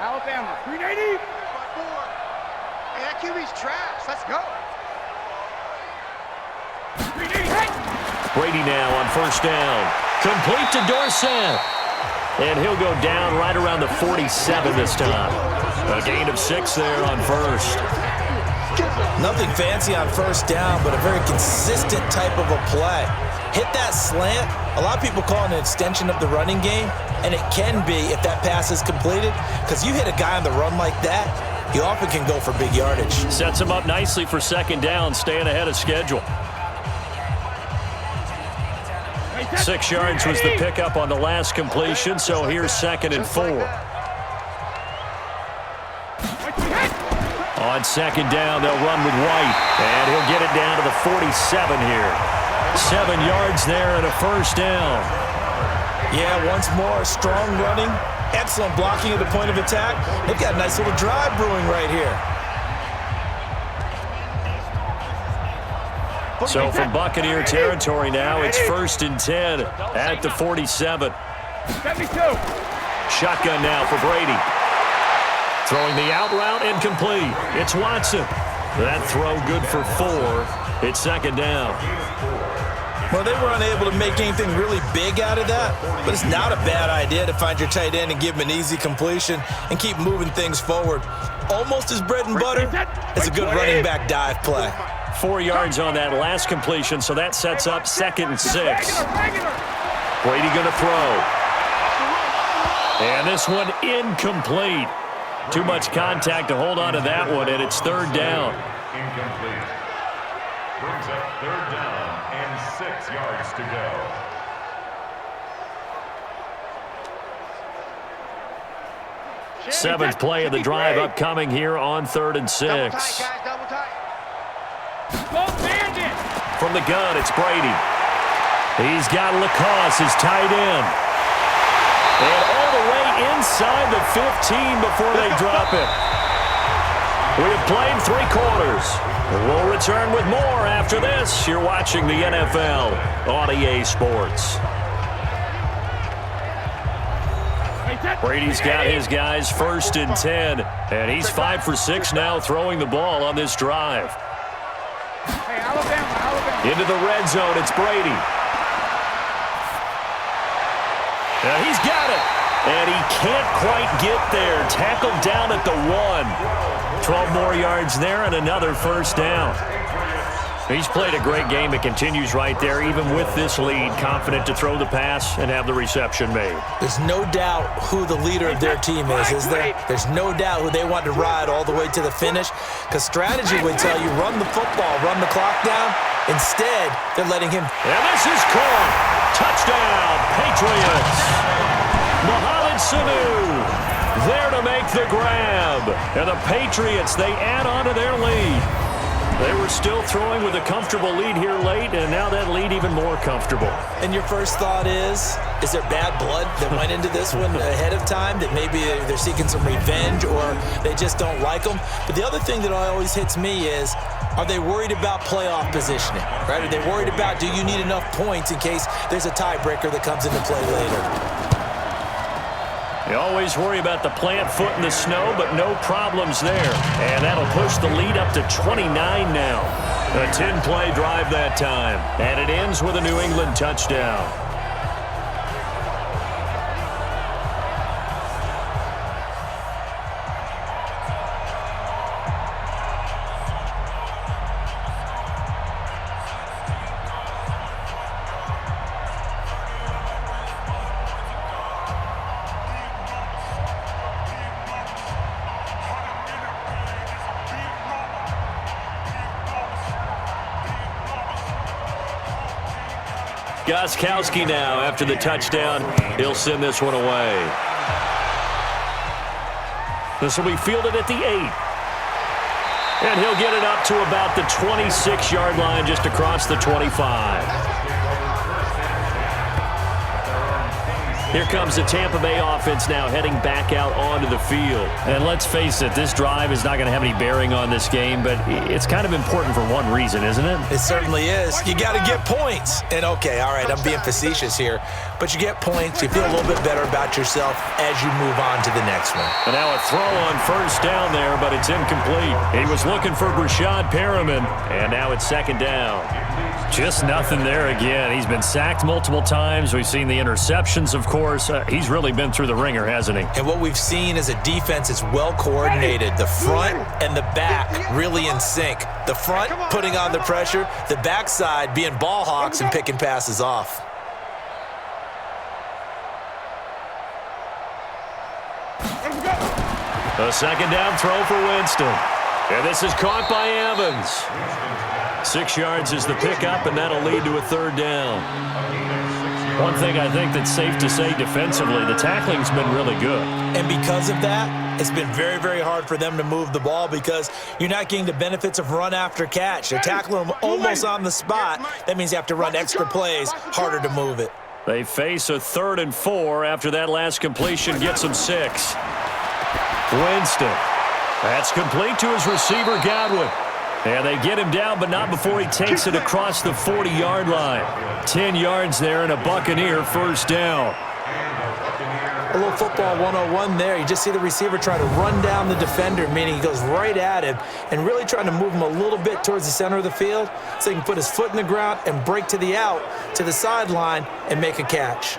Alabama, 380. Hey, that QB's trash. Let's go. Brady now on first down. Complete to Dorsett. And he'll go down right around the 47 this time. A gain of 6 there on first. Nothing fancy on first down, but a very consistent type of a play. Hit that slant. A lot of people call it an extension of the running game, and it can be if that pass is completed, because you hit a guy on the run like that, he often can go for big yardage. Sets him up nicely for 2nd down, staying ahead of schedule. 6 yards was the pickup on the last completion, so here's 2nd and 4. On 2nd down, they'll run with White, and he'll get it down to the 47 here. 7 yards there and a first down. Yeah, once more, strong running, excellent blocking at the point of attack. They've got a nice little drive brewing right here. So from Buccaneer territory now, it's 1st and 10 at the 47. 72. Shotgun now for Brady. Throwing the out route incomplete. It's Watson. That throw good for 4. It's 2nd down. Well, they were unable to make anything really big out of that, but it's not a bad idea to find your tight end and give him an easy completion and keep moving things forward. Almost his bread and butter. It's a good running back dive play. 4 yards on that last completion, so that sets up 2nd and 6. Brady going to throw. And this one incomplete. Too much contact to hold on to that one, and it's 3rd down. brings up 3rd down and 6 yards to go. Seventh play of the drive upcoming here on 3rd and 6. Double tight, guys, double tight. From the gun, it's Brady. He's got Lacoste, his tight end. And all the way inside the 15 before they drop it. We have played 3 quarters. We'll return with more after this. You're watching the NFL on EA Sports. Brady's got his guys 1st and 10, and he's 5 for 6 now throwing the ball on this drive. Hey, Alabama. Into the red zone, it's Brady. Now he's got it, and he can't quite get there. Tackled down at the 1. 12 more yards there and another 1st down. He's played a great game. It continues right there, even with this lead, confident to throw the pass and have the reception made. There's no doubt who the leader of their team is there? There's no doubt who they want to ride all the way to the finish, because strategy would tell you run the football, run the clock down. Instead, they're letting him. And this is caught. Touchdown, Patriots. Mohamed Sanu there to make the grab. And the Patriots, they add on to their lead. They were still throwing with a comfortable lead here late, and now that lead even more comfortable. And your first thought is there bad blood that went into this one ahead of time, that maybe they're seeking some revenge or they just don't like them? But the other thing that always hits me is, are they worried about playoff positioning, right? Are they worried about, do you need enough points in case there's a tiebreaker that comes into play later? You always worry about the plant foot in the snow, but no problems there. And that'll push the lead up to 29 now. A 10-play drive that time. And it ends with a New England touchdown. Gostkowski now after the touchdown. He'll send this one away. This will be fielded at the 8. And he'll get it up to about the 26-yard line, just across the 25. Here comes the Tampa Bay offense now heading back out onto the field. And let's face it, this drive is not going to have any bearing on this game, but it's kind of important for one reason, isn't it? It certainly is. You got to get points. And okay, all right, I'm being facetious here, but you get points, you feel a little bit better about yourself as you move on to the next one. And now a throw on 1st down there, but it's incomplete. He was looking for Brashad Perriman, and now it's 2nd down. Just nothing there again. He's been sacked multiple times. We've seen the interceptions, of course. He's really been through the ringer, hasn't he? And what we've seen is a defense that's well coordinated. The front and the back really in sync. The front putting on the pressure, the backside being ball hawks and picking passes off. A 2nd down throw for Winston. And this is caught by Evans. 6 yards is the pickup, and that'll lead to a 3rd down. One thing I think that's safe to say defensively, the tackling's been really good. And because of that, it's been very, very hard for them to move the ball because you're not getting the benefits of run after catch. They're tackling them almost on the spot. That means you have to run extra plays, harder to move it. They face a 3rd and 4 after that last completion gets them 6. Winston. That's complete to his receiver, Godwin. And they get him down, but not before he takes it across the 40-yard line. 10 yards there and a Buccaneer 1st down. A little football 101 there. You just see the receiver try to run down the defender, meaning he goes right at him and really trying to move him a little bit towards the center of the field so he can put his foot in the ground and break to the out, to the sideline, and make a catch.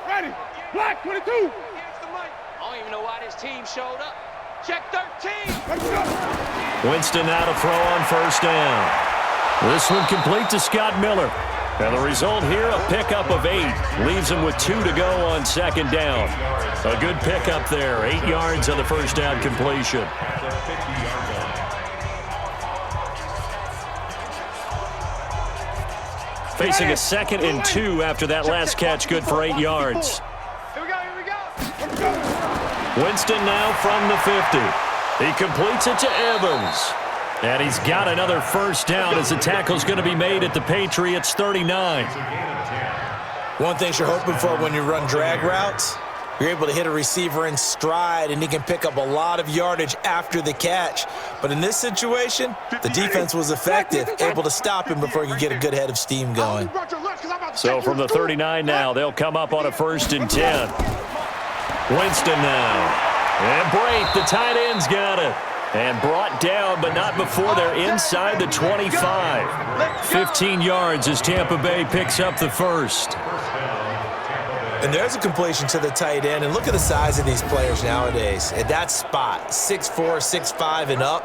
Ready. Black 22. I don't even know why this team showed up. Check 13. Let's go. Winston now to throw on 1st down. This one complete to Scott Miller. And the result here, a pickup of 8. Leaves him with 2 to go on second down. A good pickup there. 8 yards on the first down completion. Facing a 2nd and 2 after that last catch, good for 8 yards. Here we go. Winston now from the 50. He completes it to Evans. And he's got another first down as the tackle's going to be made at the Patriots 39. One thing you're hoping for when you run drag routes, you're able to hit a receiver in stride, and he can pick up a lot of yardage after the catch. But in this situation, the defense was effective, able to stop him before he could get a good head of steam going. So from the 39 now, they'll come up on a 1st and 10. Winston now. And Brate, the tight end's got it. And brought down, but not before they're inside the 25. 15 yards as Tampa Bay picks up the first. And there's a completion to the tight end. And look at the size of these players nowadays. At that spot, 6'4", 6'5", and up.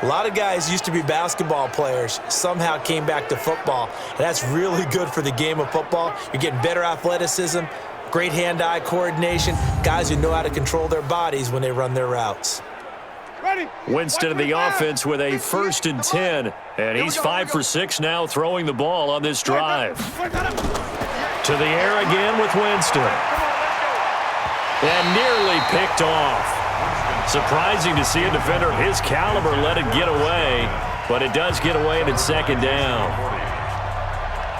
A lot of guys used to be basketball players, somehow came back to football. And that's really good for the game of football. You're getting better athleticism, great hand-eye coordination, guys who know how to control their bodies when they run their routes. Winston in the offense with a 1st and 10. And he's 5 for 6 now throwing the ball on this drive. To the air again with Winston. And nearly picked off. Surprising to see a defender of his caliber let it get away. But it does get away and it's 2nd down.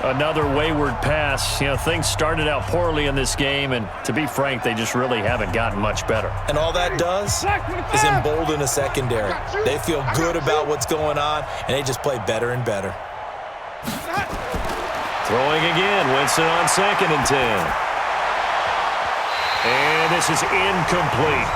Another wayward pass. You know, things started out poorly in this game, and to be frank, they just really haven't gotten much better. And all that does is embolden a secondary. They feel good about what's going on, and they just play better and better. Throwing again, Winston on 2nd and 10. And this is incomplete.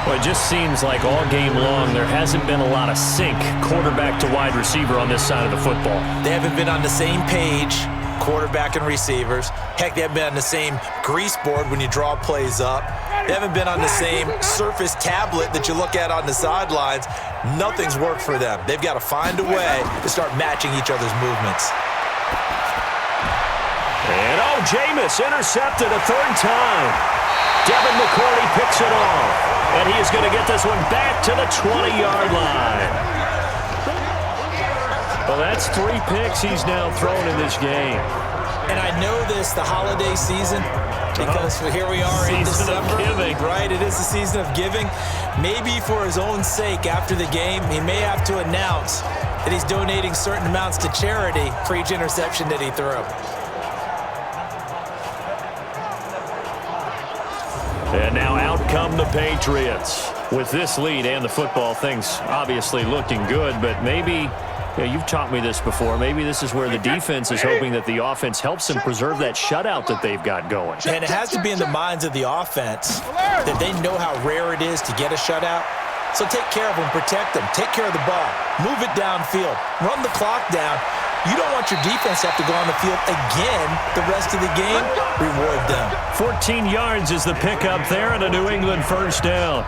Well, it just seems like all game long there hasn't been a lot of sync quarterback to wide receiver on this side of the football. They haven't been on the same page, quarterback and receivers. Heck, they haven't been on the same grease board when you draw plays up. They haven't been on the same surface tablet that you look at on the sidelines. Nothing's worked for them. They've got to find a way to start matching each other's movements. And Jameis intercepted a 3rd time. Devin McCourty picks it off. And he is going to get this one back to the 20-yard line. Well, that's 3 picks he's now thrown in this game. And I know this, the holiday season, because here we are in December. Right, it is the season of giving. Maybe for his own sake after the game, he may have to announce that he's donating certain amounts to charity for each interception that he threw. And now out come the Patriots. With this lead and the football, things obviously looking good, but maybe, you've taught me this before, maybe this is where the defense is hoping that the offense helps them preserve that shutout that they've got going. And it has to be in the minds of the offense that they know how rare it is to get a shutout. So take care of them, protect them, take care of the ball, move it downfield, run the clock down. You don't want your defense to have to go on the field again the rest of the game. Reward them. 14 yards is the pickup there and a New England first down.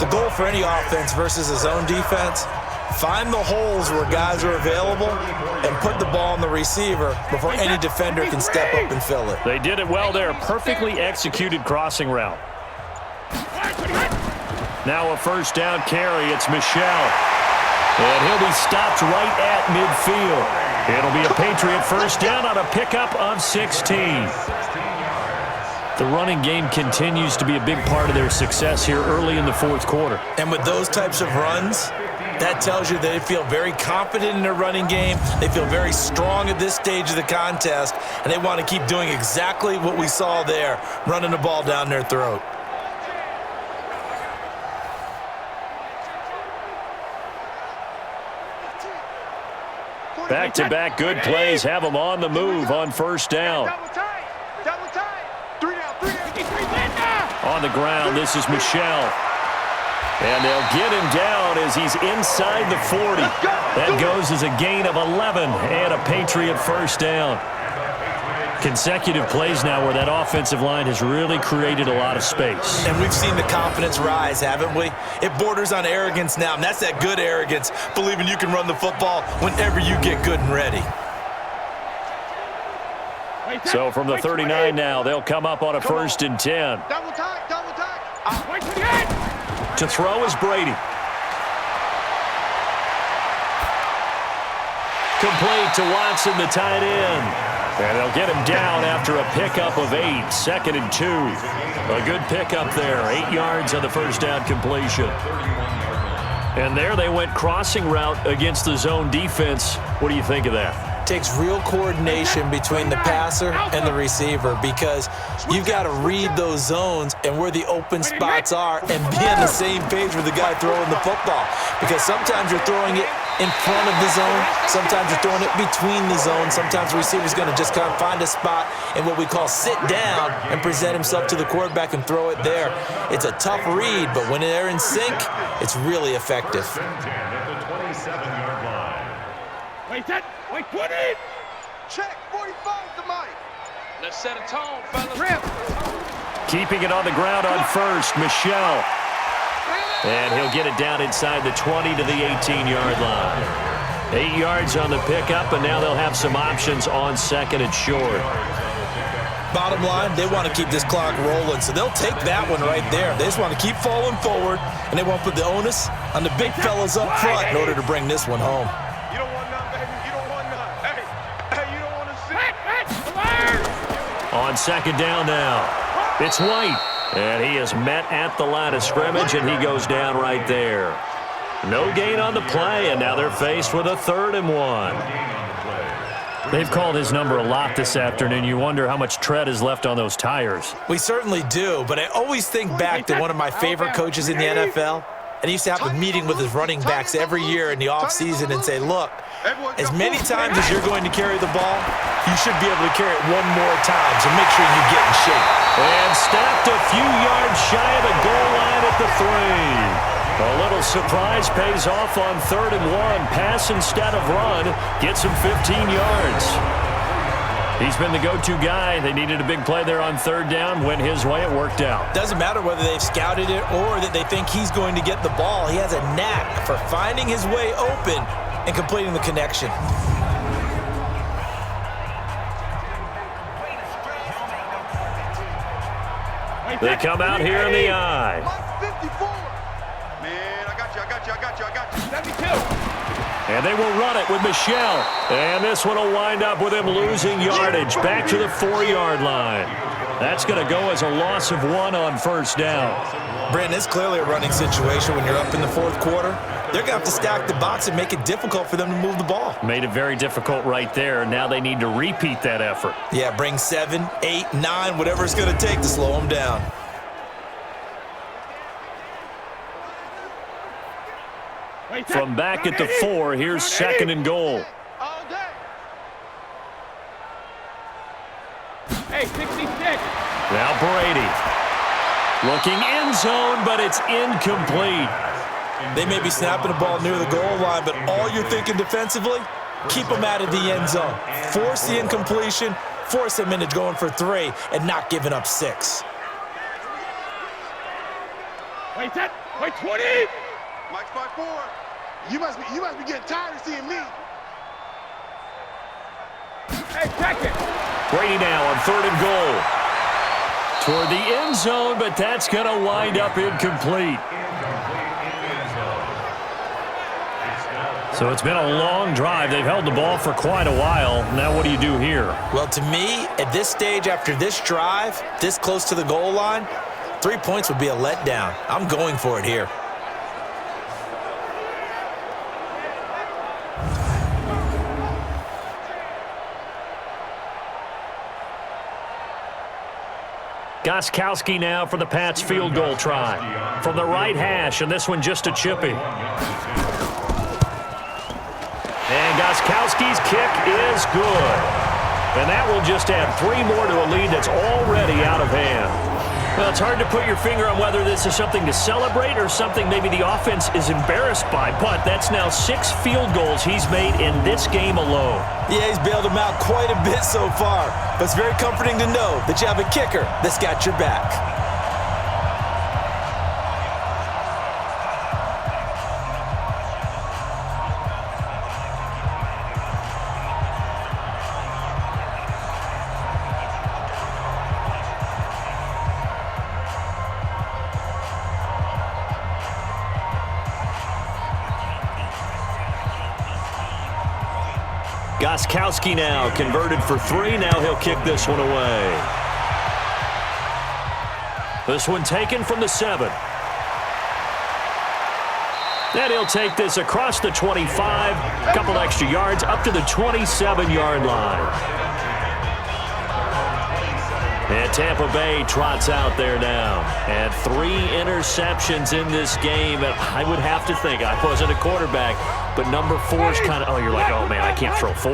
The goal for any offense versus his own defense, find the holes where guys are available and put the ball on the receiver before any defender can step up and fill it. They did it well there. Perfectly executed crossing route. Now a first down carry. It's Michel. And he'll be stopped right at midfield. It'll be a Patriot first down on a pickup of 16. The running game continues to be a big part of their success here early in the 4th quarter. And with those types of runs, that tells you they feel very confident in their running game. They feel very strong at this stage of the contest, and they want to keep doing exactly what we saw there, running the ball down their throat. Back-to-back good plays have them on the move on first down. Double tight. 3 down. On the ground, this is Michel. And they'll get him down as he's inside the 40. That goes as a gain of 11 and a Patriot first down. Consecutive plays now where that offensive line has really created a lot of space. And we've seen the confidence rise, haven't we? It borders on arrogance now, and that's that good arrogance, believing you can run the football whenever you get good and ready. So from the 39 now, they'll come up on a 1st and 10. Double tight, double tight. To throw is Brady. Complete to Watson, the tight end. And they'll get him down after a pickup of 8, 2nd and 2. A good pickup there, 8 yards on the first down completion. And there they went crossing route against the zone defense. What do you think of that? Takes real coordination between the passer and the receiver because you've got to read those zones and where the open spots are and be on the same page with the guy throwing the football. Because sometimes you're throwing it in front of the zone, sometimes you're throwing it between the zones, sometimes the receiver's going to just kind of find a spot and what we call sit down and present himself to the quarterback and throw it there. It's a tough read, but when they're in sync, it's really effective. Wait, put it! Check, 45 to Mike. Let's set a tone, fellas. Keeping it on the ground on first, Michelle. And he'll get it down inside the 20 to the 18-yard line. 8 yards on the pickup, and now they'll have some options on 2nd and short. Bottom line, they want to keep this clock rolling, so they'll take that one right there. They just want to keep falling forward, and they won't put the onus on the big fellas up front in order to bring this one home. You don't want none, baby. You don't want none. Hey, you don't want to see. On 2nd down now, it's White. And he is met at the line of scrimmage, and he goes down right there. No gain on the play, and now they're faced with a 3rd and 1. They've called his number a lot this afternoon. You wonder how much tread is left on those tires. We certainly do, but I always think back to one of my favorite coaches in the NFL. And he used to have a meeting with his running backs every year in the offseason and say, look, as many times as you're going to carry the ball, you should be able to carry it one more time, so make sure you get in shape. And stopped a few yards shy of the goal line at the 3. A little surprise pays off on 3rd and 1. Pass instead of run. Gets him 15 yards. He's been the go-to guy. They needed a big play there on 3rd down. Went his way. It worked out. Doesn't matter whether they've scouted it or that they think he's going to get the ball. He has a knack for finding his way open and completing the connection. They come out here in the eye. 54. Man, I got you. 72. And they will run it with Michelle. And this one will wind up with him losing yardage back to the 4-yard line. That's going to go as a loss of 1 on 1st down. Brandon, it's clearly a running situation when you're up in the 4th quarter. They're going to have to stack the box and make it difficult for them to move the ball. Made it very difficult right there. Now they need to repeat that effort. Yeah, bring 7, 8, 9, whatever it's going to take to slow them down. From back at the 4, here's 2nd and goal. All day. Hey, 66. Now Brady. Looking end zone, but it's incomplete. They may be snapping the ball near the goal line, but all you're thinking defensively, keep them out of the end zone. Force the incompletion, force them into going for 3, and not giving up 6. Wait, 20. Mike's 5-4. You must be getting tired of seeing me. Hey, check it. Brady now on 3rd and goal. Toward the end zone, but that's going to wind up incomplete. So it's been a long drive. They've held the ball for quite a while. Now what do you do here? Well, to me, at this stage after this drive, this close to the goal line, 3 points would be a letdown. I'm going for it here. Gostkowski now for the Pats field goal try. From the right hash, and this one just a chippy. And Gostkowski's kick is good. And that will just add 3 more to a lead that's already out of hand. Well, it's hard to put your finger on whether this is something to celebrate or something maybe the offense is embarrassed by, but that's now 6 field goals he's made in this game alone. Yeah, he's bailed them out quite a bit so far, but it's very comforting to know that you have a kicker that's got your back. Gostkowski now converted for 3. Now he'll kick this one away. This one taken from the 7. And he'll take this across the 25, a couple extra yards, up to the 27-yard line. And Tampa Bay trots out there now. And 3 interceptions in this game. And I would have to think, I wasn't a quarterback, but number 4 is kind of, oh, you're like, oh, man, I can't throw 4.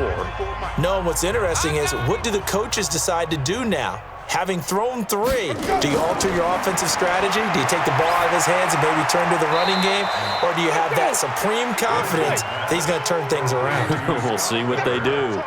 No, what's interesting is, what do the coaches decide to do now? Having thrown 3, do you alter your offensive strategy? Do you take the ball out of his hands and maybe turn to the running game? Or do you have that supreme confidence that he's going to turn things around? We'll see what they do.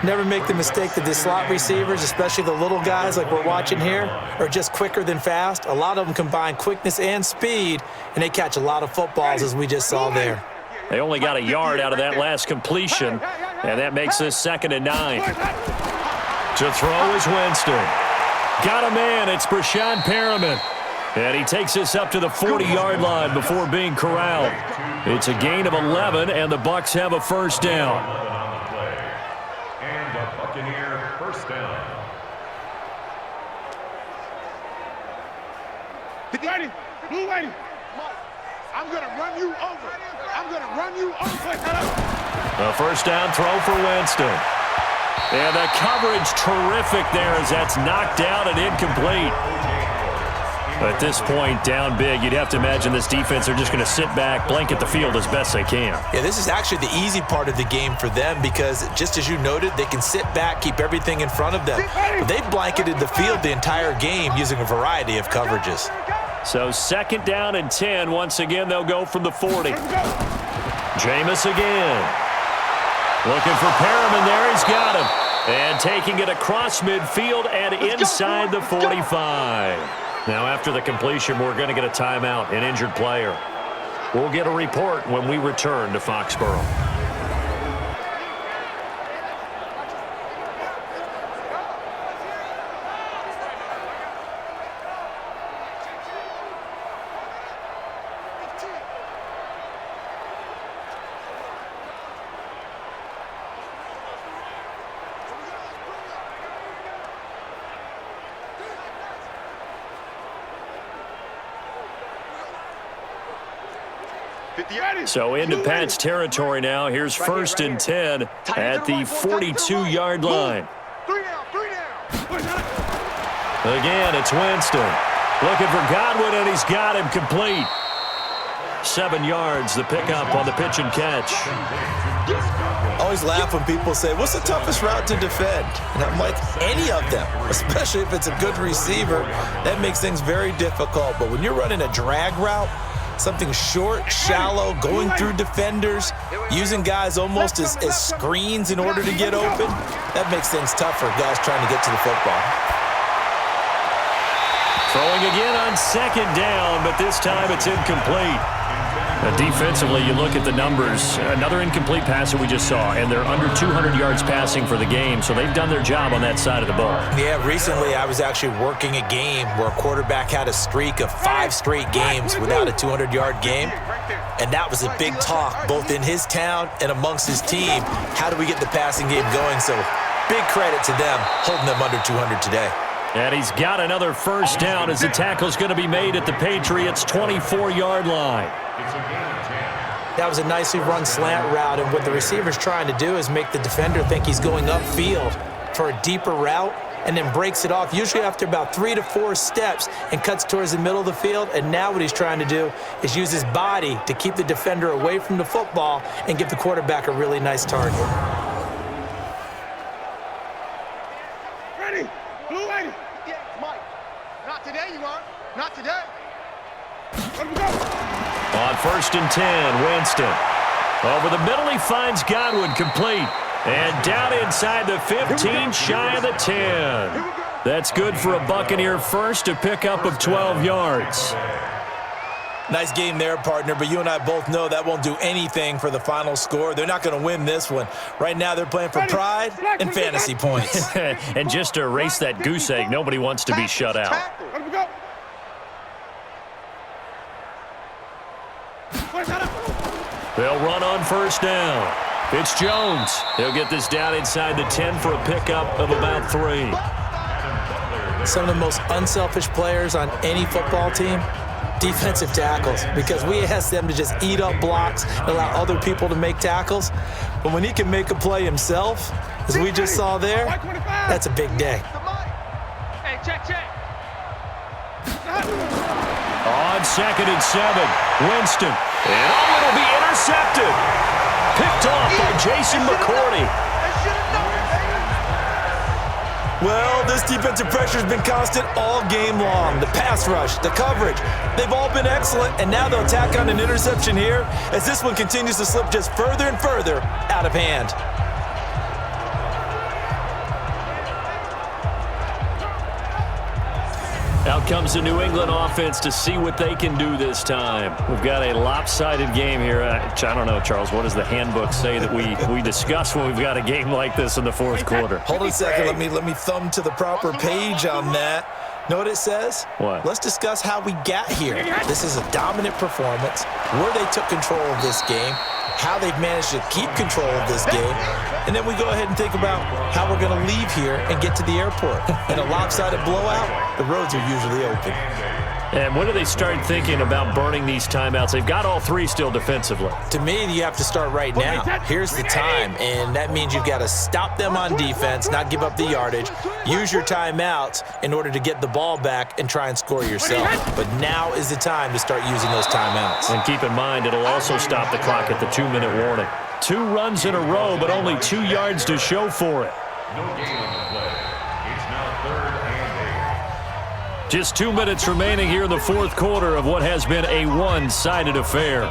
Never make the mistake that the slot receivers, especially the little guys like we're watching here, are just quicker than fast. A lot of them combine quickness and speed, and they catch a lot of footballs, as we just saw there. They only got a yard out of that last completion, and that makes this 2nd and 9. To throw is Winston. Got a man. It's Brashad Perriman. And he takes this up to the 40-yard line before being corralled. It's a gain of 11, and the Bucs have a first down. And a Buccaneer first down. Ready, blue ready. I'm going to run you over. I'm going to run you over. A first down throw for Winston. And the coverage terrific there as that's knocked down and incomplete. At this point, down big, you'd have to imagine this defense are just going to sit back, blanket the field as best they can. Yeah, this is actually the easy part of the game for them because, just as you noted, they can sit back, keep everything in front of them. But they've blanketed the field the entire game using a variety of coverages. So 2nd down and 10. Once again, they'll go from the 40. Jameis again. Looking for Perriman there. He's got him. And taking it across midfield and inside the 45. Now, after the completion, we're going to get a timeout, an injured player. We'll get a report when we return to Foxborough. So into Pat's territory now. Here's 1st and 10 at the 42-yard line. Again, it's Winston. Looking for Godwin, and he's got him complete. 7 yards, the pickup on the pitch and catch. I always laugh when people say, what's the toughest route to defend? And I'm like, any of them, especially if it's a good receiver. That makes things very difficult. But when you're running a drag route, something short, shallow, going through defenders, using guys almost as screens in order to get open, that makes things tough for guys trying to get to the football. Throwing again on 2nd down, but this time it's incomplete. Defensively, you look at the numbers. Another incomplete pass that we just saw, and they're under 200 yards passing for the game, so they've done their job on that side of the ball. Yeah, recently I was actually working a game where a quarterback had a streak of 5 straight games without a 200-yard game, and that was a big talk both in his town and amongst his team. How do we get the passing game going? So big credit to them holding them under 200 today. And he's got another first down as the tackle's going to be made at the Patriots' 24-yard line. That was a nicely run slant route, and what the receiver's trying to do is make the defender think he's going upfield for a deeper route and then breaks it off, usually after about 3 to 4 steps, and cuts towards the middle of the field. And now what he's trying to do is use his body to keep the defender away from the football and give the quarterback a really nice target. Ready, blue ready. Yeah, Mike. Not today, you are. Not today. Let him go. On 1st and 10, Winston. Over the middle, he finds Godwin complete. And down inside the 15, shy of the 10. That's good for a Buccaneer first, a pickup of 12 yards. Nice game there, partner, but you and I both know that won't do anything for the final score. They're not going to win this one. Right now, they're playing for pride and fantasy points. And just to erase that goose egg, nobody wants to be shut out. Let him go. They'll run on first down. It's Jones. He'll get this down inside the 10 for a pickup of about 3. Some of the most unselfish players on any football team, defensive tackles, because we ask them to just eat up blocks and allow other people to make tackles. But when he can make a play himself, as we just saw there, that's a big day. Hey, check. On 2nd and 7, Winston. And it'll be intercepted. Picked off by Jason McCourty. Well, this defensive pressure has been constant all game long. The pass rush, the coverage, they've all been excellent, and now they'll tack on an interception here as this one continues to slip just further and further out of hand. Out comes the New England offense to see what they can do this time. We've got a lopsided game here. I don't know, Charles, what does the handbook say that we discuss when we've got a game like this in the fourth quarter? Hold on a second. Let me thumb to the proper page on that. Know what it says? What? Let's discuss how we got here. This is a dominant performance, where they took control of this game, how they've managed to keep control of this game, and then we go ahead and think about how we're going to leave here and get to the airport. In a lopsided blowout, the roads are usually open. And when do they start thinking about burning these timeouts? They've got all 3 still defensively. To me, you have to start right now. Here's the time, and that means you've got to stop them on defense, not give up the yardage, use your timeouts in order to get the ball back and try and score yourself. But now is the time to start using those timeouts. And keep in mind, it'll also stop the clock at the 2-minute warning. 2 runs in a row, but only 2 yards to show for it. No gain on the play. It's now 3rd and 8. Just 2 minutes remaining here in the fourth quarter of what has been a one-sided affair.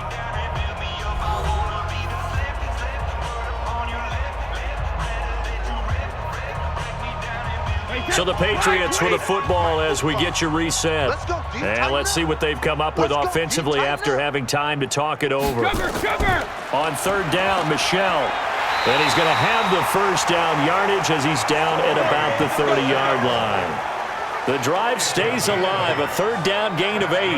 So the Patriots with the football as we get you reset. And let's see what they've come up with offensively after having time to talk it over. On 3rd down, Michel. And he's going to have the first down yardage as he's down at about the 30-yard line. The drive stays alive, a 3rd down gain of 8.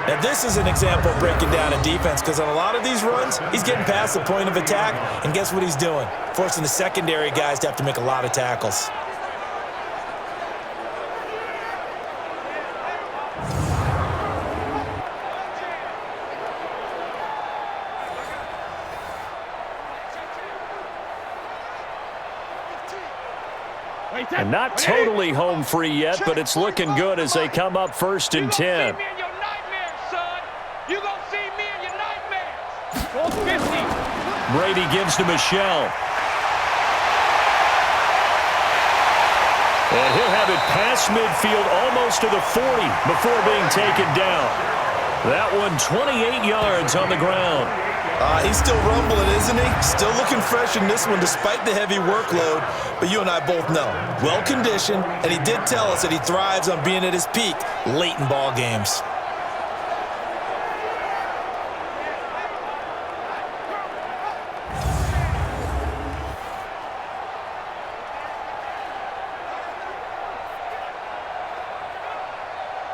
Now, this is an example of breaking down a defense because on a lot of these runs, he's getting past the point of attack, and guess what he's doing? Forcing the secondary guys to have to make a lot of tackles. And not totally home free yet, but it's looking good as they come up 1st and 10. Brady gives to Michel. And he'll have it past midfield almost to the 40 before being taken down. That one 28 yards on the ground. He's still rumbling, isn't he? Still looking fresh in this one despite the heavy workload. But you and I both know, well-conditioned, and he did tell us that he thrives on being at his peak late in ball games.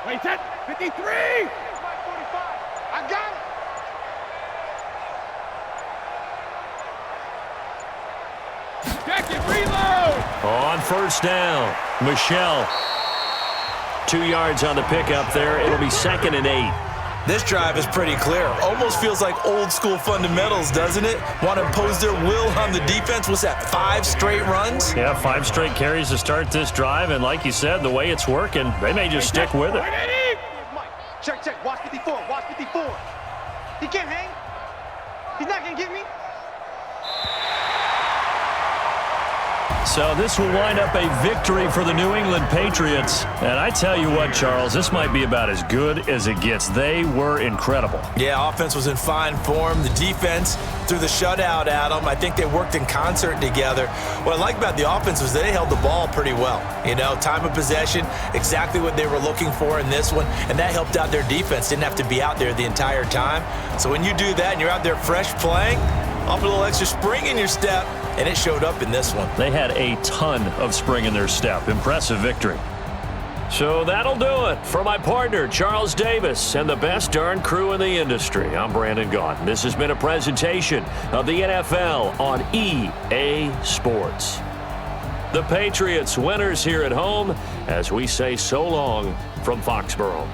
Wait, 10, 53! I got it! Reload! On 1st down, Michel. 2 yards on the pickup there. It'll be 2nd and 8. This drive is pretty clear. Almost feels like old school fundamentals, doesn't it? Want to impose their will on the defense. What's that, 5 straight runs? Yeah, 5 straight carries to start this drive. And like you said, the way it's working, they may just stick with it. Check. Watch 54. He can't hang. He's not going to get me. So this will wind up a victory for the New England Patriots. And I tell you what, Charles, this might be about as good as it gets. They were incredible. Yeah, offense was in fine form. The defense threw the shutout at them. I think they worked in concert together. What I like about the offense was they held the ball pretty well. You know, time of possession, exactly what they were looking for in this one. And that helped out their defense. Didn't have to be out there the entire time. So when you do that and you're out there fresh playing, off a little extra spring in your step, and it showed up in this one. They had a ton of spring in their step. Impressive victory. So that'll do it. For my partner, Charles Davis, and the best darn crew in the industry, I'm Brandon Gaudin. This has been a presentation of the NFL on EA Sports. The Patriots winners here at home as we say so long from Foxborough.